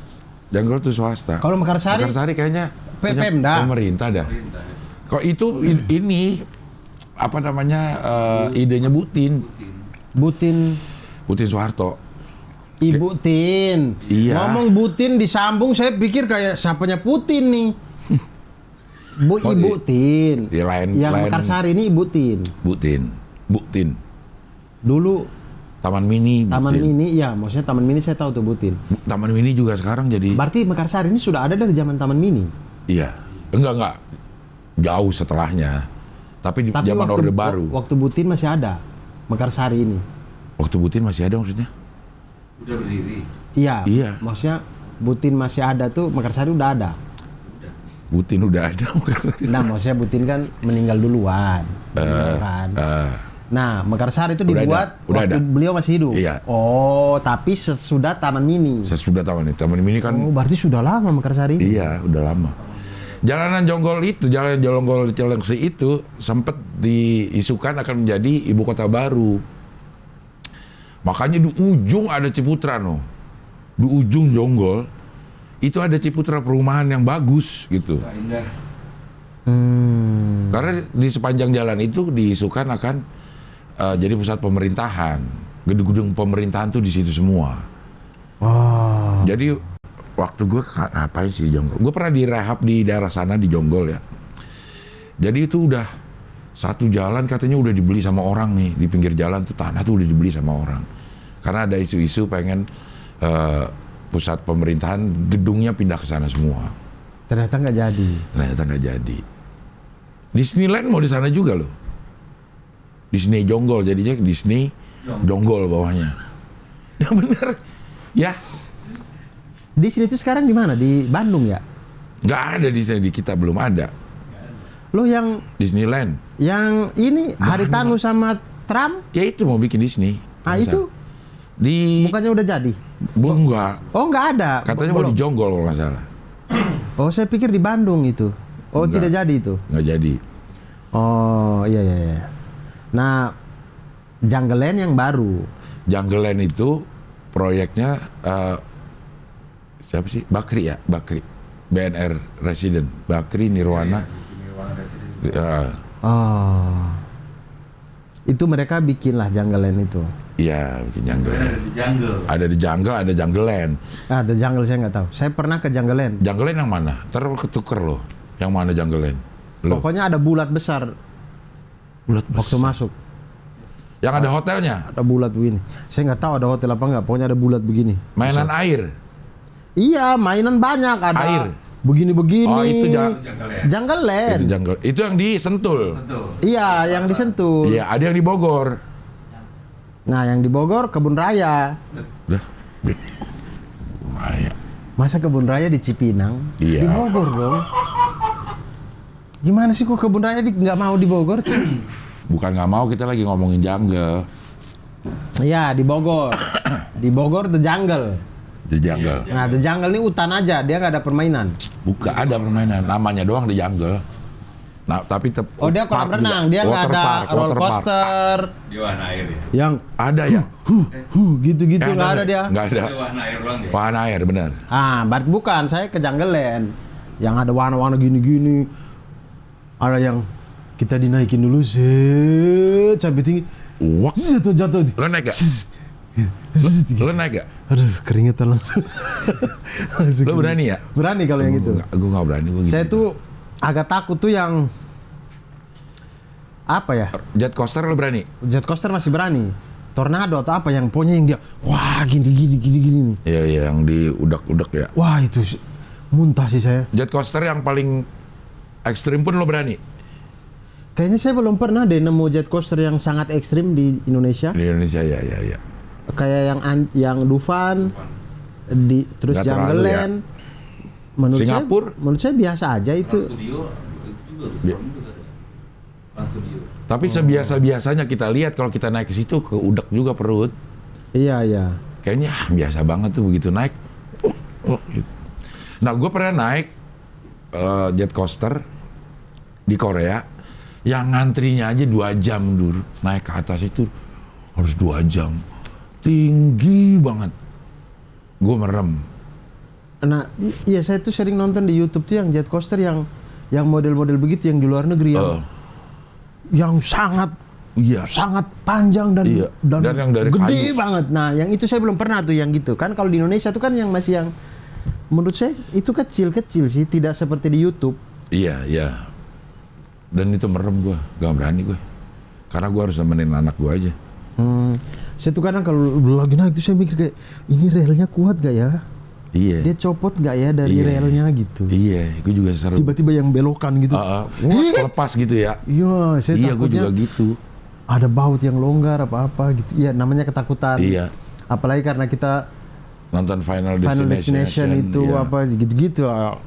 Janggal tuh swasta. Kalau Mekarsari kayaknya punya Pemda. pemerintah dah. Perintah ya. Kok itu ini apa namanya idenya Butin Soeharto. Ibu Tin. Iya. Ngomong Butin disambung, saya pikir kayak siapanya Putin nih. Ibu Tin. Ya, lain. Mekarsari ini Ibu Tin. Butin. Dulu Taman Mini. Taman Butin. Mini, ya maksudnya Taman Mini saya tahu tuh Butin. Taman Mini juga sekarang jadi. Berarti Mekarsari ini sudah ada dari zaman Taman Mini. Iya. Enggak. Jauh setelahnya. Tapi di zaman Orde Baru. Waktu Butin masih ada Mekarsari ini. Waktu Butin masih ada maksudnya? Udah berdiri. Iya. Maksudnya Butin masih ada tuh, Mekarsari udah ada. Butin udah ada. Nah, maksudnya Butin kan meninggal duluan. Kan? Nah, Mekarsari itu dibuat udah waktu ada. beliau masih hidup. Iya. Oh, tapi sesudah Taman Mini. Sesudah Taman Mini kan. Oh, berarti sudah lama Mekarsari. Iya, udah lama. Jalanan Jonggol itu, Jalan Jonggol Cilengsi itu sempat diisukan akan menjadi ibu kota baru. Makanya di ujung ada Ciputra no. Di ujung Jonggol itu ada Ciputra perumahan yang bagus gitu. Indah. Karena di sepanjang jalan itu diisukan akan jadi pusat pemerintahan. Gedung-gedung pemerintahan tuh di situ semua. Oh. Jadi waktu gue ngapain sih di Jonggol? Gue pernah direhab di daerah sana di Jonggol ya. Jadi itu udah satu jalan katanya udah dibeli sama orang nih. Di pinggir jalan tuh tanah tuh udah dibeli sama orang. Karena ada isu-isu pengen pusat pemerintahan gedungnya pindah ke sana semua. Ternyata nggak jadi. Ternyata nggak jadi. Disneyland mau di sana juga loh. Disney Jonggol jadinya Disney Jonggol bawahnya. Ya bener. Ya. Di sini tuh sekarang di mana? Di Bandung ya? Nggak ada di sini, di kita belum ada. Lo yang Disneyland. ini Haritanu sama Trump? Ya itu mau bikin Disney. Ah Masa? itu Di bukannya udah jadi? enggak. Oh nggak ada. Katanya mau di Jonggol kalau nggak salah. Oh saya pikir di Bandung itu. Oh Enggak. tidak jadi itu. Nggak jadi. Oh iya. Nah, Jungleland yang baru. Jungleland itu proyeknya siapa sih? Bakri ya, Bakri. BNR Resident. Bakri Nirwana. Oh. Itu mereka bikinlah Jungleland itu. Iya, bikin Jungleland. Ada di jungle. Ada di Jungle, ada Jungleland. Ah, The Jungle saya nggak tahu. Saya pernah ke Jungleland. Jungleland yang mana? Ntar ketuker loh. Yang mana Jungleland? Loh, Pokoknya ada bulat besar bulat waktu besar. masuk. Yang ada hotelnya? Ada bulat begini. Saya nggak tahu ada hotel apa nggak. Pokoknya ada bulat begini. Mainan air? Iya, mainan banyak. Ada Air? begini-begini. Oh, itu Jungleland. Itu Jungle. Itu yang di Sentul. Sentul. Iya, yang di Sentul. Iya, ada yang di Bogor. Nah, yang di Bogor Kebun Raya. Dah. Lumayan. Masa Kebun Raya di Cipinang? Iya. Di Bogor dong. Gimana sih kok Kebun Raya nggak mau di Bogor? Cik? Bukan nggak mau, kita lagi ngomongin Jungle. Iya, di Bogor. Di Bogor The Jungle. Di Jungle. Nah, The Jungle ini hutan aja, dia nggak ada permainan. Bukan ada permainan, namanya doang di Jungle. Nah, tapi Oh, dia kolam renang, dia nggak ada roller coaster. Di wahana air ya. Yang Ada ya? gitu-gitu nggak ada dia. Nggak ada. Di wahana air doang ya. Wahana air, benar. Ah, berarti bukan, saya ke Jungleland. Yang ada warna-warna gini-gini. Ada yang kita dinaikin dulu, set sampai tinggi. Wah, Jatuh. lo naik gak? Lo naik gak? Aduh, keringetan langsung. Lo berani ya? Berani kalau yang itu. Gue gak berani. Gua Saya gitu. tuh agak takut tuh yang apa ya? Jet coaster lo berani? Jet coaster masih berani. Tornado atau apa yang pokoknya yang dia wah gini nih. Iya, yang di udak-udak ya. Wah, itu muntah sih saya. Jet coaster yang paling ekstrim pun lo berani? Kayaknya saya belum pernah deh nemu jet coaster yang sangat ekstrim di Indonesia. Di Indonesia, ya. Kayak yang Dufan, terus Nggak terlalu Jungleland. Singapura? Menurut saya biasa aja itu. Trans Studio itu juga tuh serem tuh katanya. Trans Studio. Tapi sebiasa-biasanya kita lihat kalau kita naik ke situ ke udak juga perut. Iya. Kayaknya biasa banget tuh begitu naik. Gitu. Nah, gue pernah naik jet coaster di Korea yang ngantrinya aja 2 jam dulu. Naik ke atas itu harus 2 jam. Tinggi banget. Gue merem. Nah, iya saya tuh sering nonton di YouTube tuh yang jet coaster yang model-model begitu yang di luar negeri yang sangat Iya. sangat panjang dan Iya. Dan yang dari gede kayu. banget. Nah, yang itu saya belum pernah tuh yang gitu. Kan kalau di Indonesia tuh kan yang masih yang menurut saya itu kecil-kecil sih, tidak seperti di YouTube. Iya. Dan itu merem gue, gak berani gue. Karena gue harus nemenin anak gue aja. Saya tuh kadang kalau lagi naik tuh saya mikir kayak ini relnya kuat gak ya? Iya. Dia copot nggak ya dari Iya. relnya gitu. Iya, gue juga seru. Tiba-tiba yang belokan gitu. Wah, lepas gitu ya. Iya, saya Iya, gue takutnya juga gitu. ada baut yang longgar apa-apa gitu. Iya, namanya ketakutan. Iya. Apalagi karena kita Nonton Final Final Destination itu iya. apa gitu-gitu lah.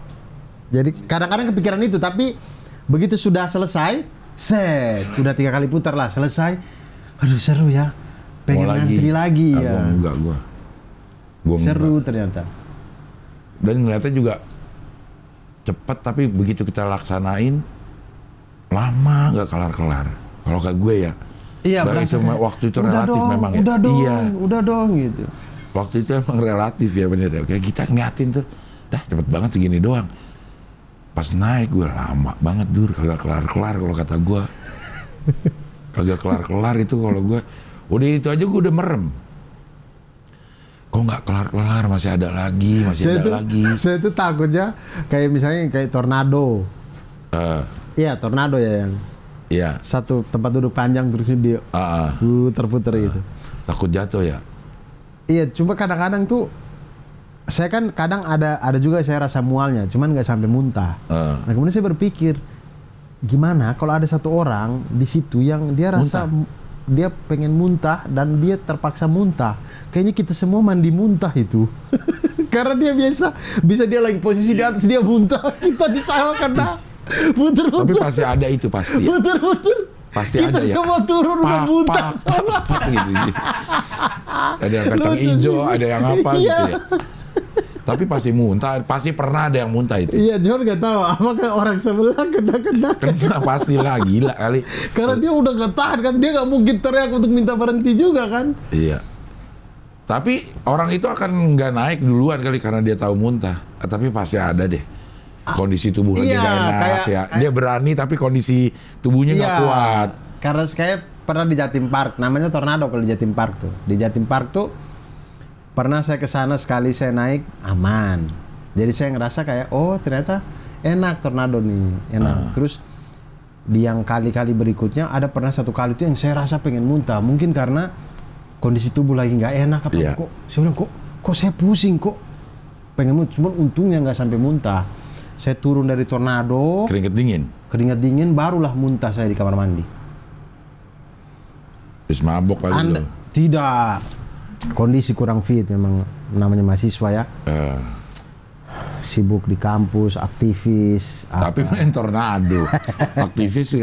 Jadi kadang-kadang kepikiran itu, tapi begitu sudah selesai, udah 3 kali putar lah, selesai. Aduh seru ya. Pengen Mau ngantri lagi Ah, ya. Gua Seru enggak. ternyata. Dan ngeliatnya juga cepet, tapi begitu kita laksanain lama nggak kelar-kelar. Kalau kayak gue ya, Iya, Bang, berasa itu kayak, waktu itu udah relatif dong, memang ya. Udah dong, Iya. udah dong gitu. Waktu itu emang relatif ya bener ya. Kayak kita ngeliatin tuh, dah cepet banget segini doang. Pas naik gue lama banget dur, kagak kelar-kelar kalau kata gue. Kagak kelar-kelar itu kalau gue. Udah itu aja gue udah merem. Kok nggak kelar-kelar, masih ada lagi, lagi. Saya tuh takutnya kayak misalnya kayak tornado. Iya, tornado ya yang Iya. satu tempat duduk panjang terus dia puter-puter gitu. Takut jatuh ya. Iya, cuma kadang-kadang tuh saya kan kadang ada juga saya rasa mualnya, cuman nggak sampai muntah. Nah kemudian saya berpikir gimana kalau ada satu orang di situ yang dia rasa dia pengen muntah dan dia terpaksa muntah. Kayaknya kita semua mandi muntah itu. Karena dia bisa dia lagi posisi di atas dia muntah, kita di sana kena Tapi puter-puter. pasti ada itu pasti. Ya. Puter-puter. Pasti kita ada ya. semua turun udah muntah. Gitu. Ada yang kacang Lucu hijau, sih. ada yang apa Iya. gitu ya. Tapi pasti muntah, pasti pernah ada yang muntah itu. Iya, cuma nggak tahu apakah orang sebelah kena. Kena pastilah, gila kali. Karena dia udah nggak tahan kan, dia nggak mungkin teriak untuk minta berhenti juga kan. Iya. Tapi orang itu akan nggak naik duluan kali karena dia tahu muntah. Tapi pasti ada deh. Kondisi tubuh lagi Iya, nggak enak ya. Dia berani tapi kondisi tubuhnya nggak kuat. Karena saya pernah di Jatim Park, namanya tornado kalau di Jatim Park tuh. Di Jatim Park tuh pernah saya ke sana sekali, saya naik aman. Jadi saya ngerasa kayak oh ternyata enak tornado nih, enak. Terus di yang kali-kali berikutnya ada pernah satu kali tuh yang saya rasa pengen muntah. Mungkin karena kondisi tubuh lagi nggak enak atau Iya. kok saya bilang kok saya pusing kok pengen muntah. Cuman untungnya nggak sampai muntah. Saya turun dari tornado, Keringet dingin. dingin, barulah muntah saya di kamar mandi. Terus mabok kali Anda itu. tidak, kondisi kurang fit memang, namanya mahasiswa ya, sibuk di kampus, aktivis. Tapi main tornado, aktivis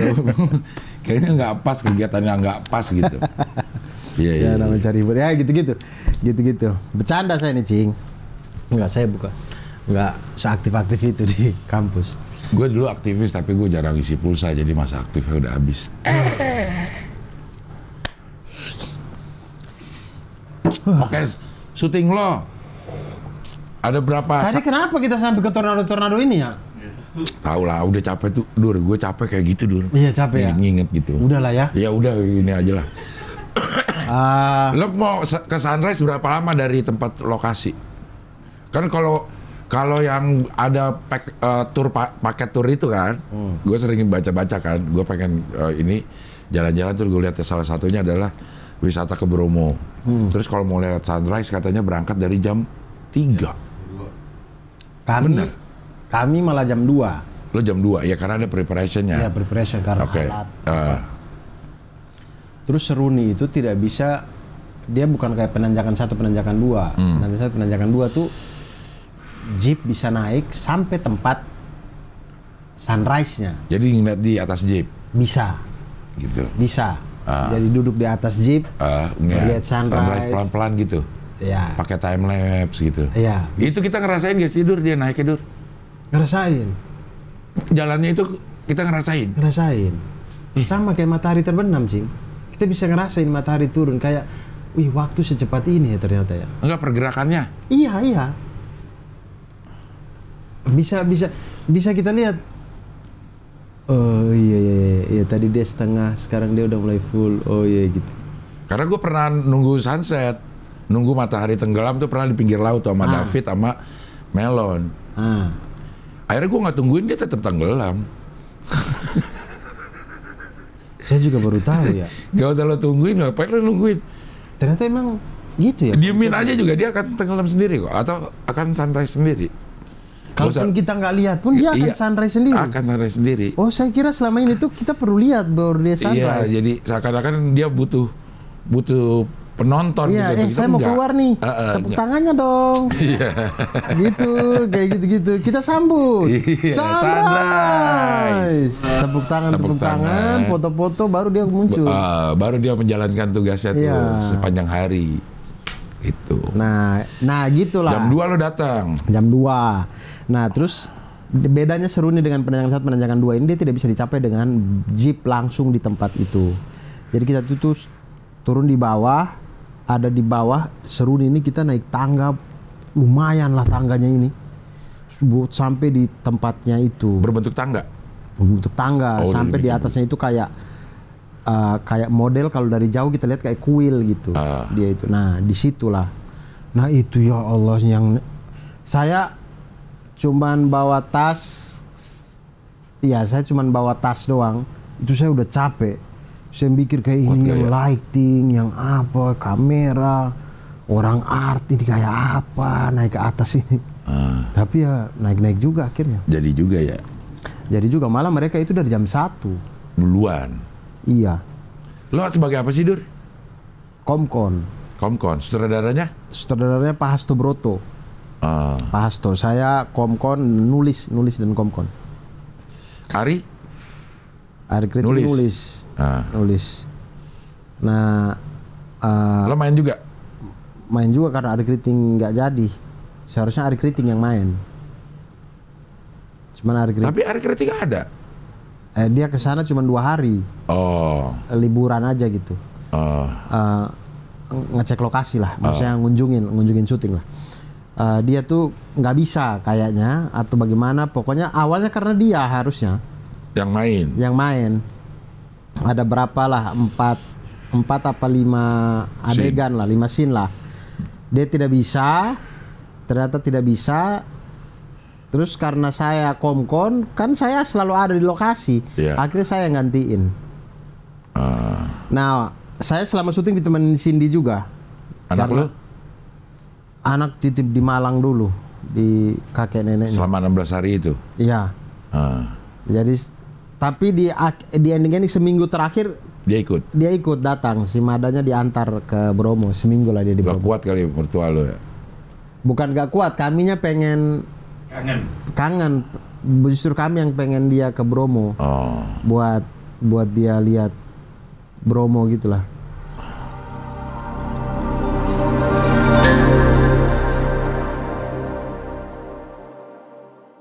kayaknya nggak pas, kegiatannya nggak pas gitu. Iya, Ya namanya cari hiburan, ya gitu. Bercanda saya nih cing. Enggak, saya nggak seaktif-aktif itu di kampus. Gue dulu aktivis tapi gue jarang isi pulsa, jadi masa aktifnya udah habis. Oke, syuting lo ada berapa? Tadi kenapa kita sampai ke tornado ini ya? Tahu lah, udah capek tuh, Dur. Gue capek kayak gitu, Dur. Iya capek ya. Nginget gitu. Udahlah ya. Ya udah, ini aja lah. Ah, Lo mau ke Sunrise berapa lama dari tempat lokasi? Kan kalau yang ada paket tur itu kan, gue sering baca-baca kan, gue pengen ini jalan-jalan tuh gue lihat salah satunya adalah wisata ke Bromo. Terus kalau mau lihat sunrise katanya berangkat dari jam 3. kami malah jam 2. Lo jam 2 ya karena ada preparationnya. Ya preparation karena Oke. alat. Terus Seruni itu tidak bisa, dia bukan kayak penanjakan 1, penanjakan 2. Penanjakan 1, penanjakan 2 tuh jeep bisa naik sampai tempat sunrise-nya. Jadi ngeliat di atas jeep Bisa. gitu. Bisa. Jadi duduk di atas jeep, Ngeliat lihat sunrise. pelan-pelan gitu. Ya. Pakai time lapse gitu. Iya. Itu kita ngerasain gak sih, Dur? Dia naiknya, Dur? Ngerasain. Jalannya itu kita ngerasain. Sama kayak matahari terbenam, Cing. Kita bisa ngerasain matahari turun kayak, wih waktu secepat ini ya ternyata ya. Enggak, pergerakannya. Iya. Bisa kita lihat. Oh iya, tadi dia setengah, sekarang dia udah mulai full. Oh iya gitu. Karena gue pernah nunggu sunset, nunggu matahari tenggelam tuh pernah di pinggir laut tuh sama David sama Melon. Akhirnya gue nggak tungguin, dia tetap tenggelam. Saya juga baru tahu ya. Gak usah lo tungguin, ngapain lo nungguin? Ternyata emang Gitu ya. Diemin aja juga dia akan tenggelam sendiri kok, atau akan sunrise sendiri. Kalaupun kita nggak lihat pun dia akan Iya, sunrise sendiri. Akan sunrise sendiri. Oh, saya kira selama ini tuh kita perlu lihat baru dia Iya, sunrise. jadi seakan-akan dia butuh penonton Iya, gitu. Kita saya mau enggak. keluar nih. Tepuk tangannya dong. Iya. Gitu, kayak gitu-gitu. Kita sambut. Iya, Sunrise. Tepuk tangan, foto-foto baru dia muncul. Baru dia menjalankan tugasnya tuh Iya. sepanjang hari. Itu. Nah gitulah. Jam 2 lo datang. Jam 2. Nah, terus bedanya Seruni dengan penanjakan 1, penanjakan 2 ini dia tidak bisa dicapai dengan jeep langsung di tempat itu. Jadi kita tuh turun di bawah, ada di bawah Seruni ini kita naik tangga, lumayan lah tangganya ini. Sampai di tempatnya itu. Berbentuk tangga. Bentuk tangga, Oh, sampai di dibikin. atasnya itu kayak model kalau dari jauh kita lihat kayak kuil gitu. Dia itu. Nah, disitulah. Nah, itu ya Allah yang saya cuman bawa tas. Iya, saya cuman bawa tas doang. Itu saya udah capek. Saya mikir kayak ini yang lighting, yang apa, kamera, orang art ini kayak apa naik ke atas ini. Tapi ya naik-naik juga akhirnya. Jadi juga ya. Jadi juga malah mereka itu dari jam 1. Duluan. Iya. Lo sebagai apa sih, Dur? Komkon. Komkon. Sutradaranya? Sutradaranya Pak Hasto Broto. Pak Hasto. Saya Komkon nulis dan Komkon. Ari? Ari Kritik nulis. Nulis. Nah, Lo main juga? main juga karena Ari Kriting nggak jadi. Seharusnya Ari Kriting yang main. Cuman Ari Kriting. Tapi Ari Kritik ada. Dia kesana cuma 2 hari. Oh. Liburan aja gitu. Ngecek lokasi lah. Maksudnya ngunjungin syuting lah. Dia tuh nggak bisa kayaknya atau bagaimana. Pokoknya awalnya karena dia harusnya Yang main. ada berapa lah 4 apa 5 adegan lah 5 scene lah. Dia ternyata tidak bisa. Terus karena saya Komkon kan saya selalu ada di lokasi. Akhirnya saya gantiin. Nah, saya selama syuting ditemenin Cindy juga. Anak lo? Anak titip di Malang dulu di kakek neneknya. Selama 16 hari itu? Iya. Jadi tapi di ending seminggu terakhir dia ikut datang. Si Madanya diantar ke Bromo seminggu lah dia di Gak Bromo. kuat kali mertua lo ya? Bukan gak kuat, kaminya pengen kangen. Justru kami yang pengen dia ke Bromo. Buat dia lihat Bromo gitulah.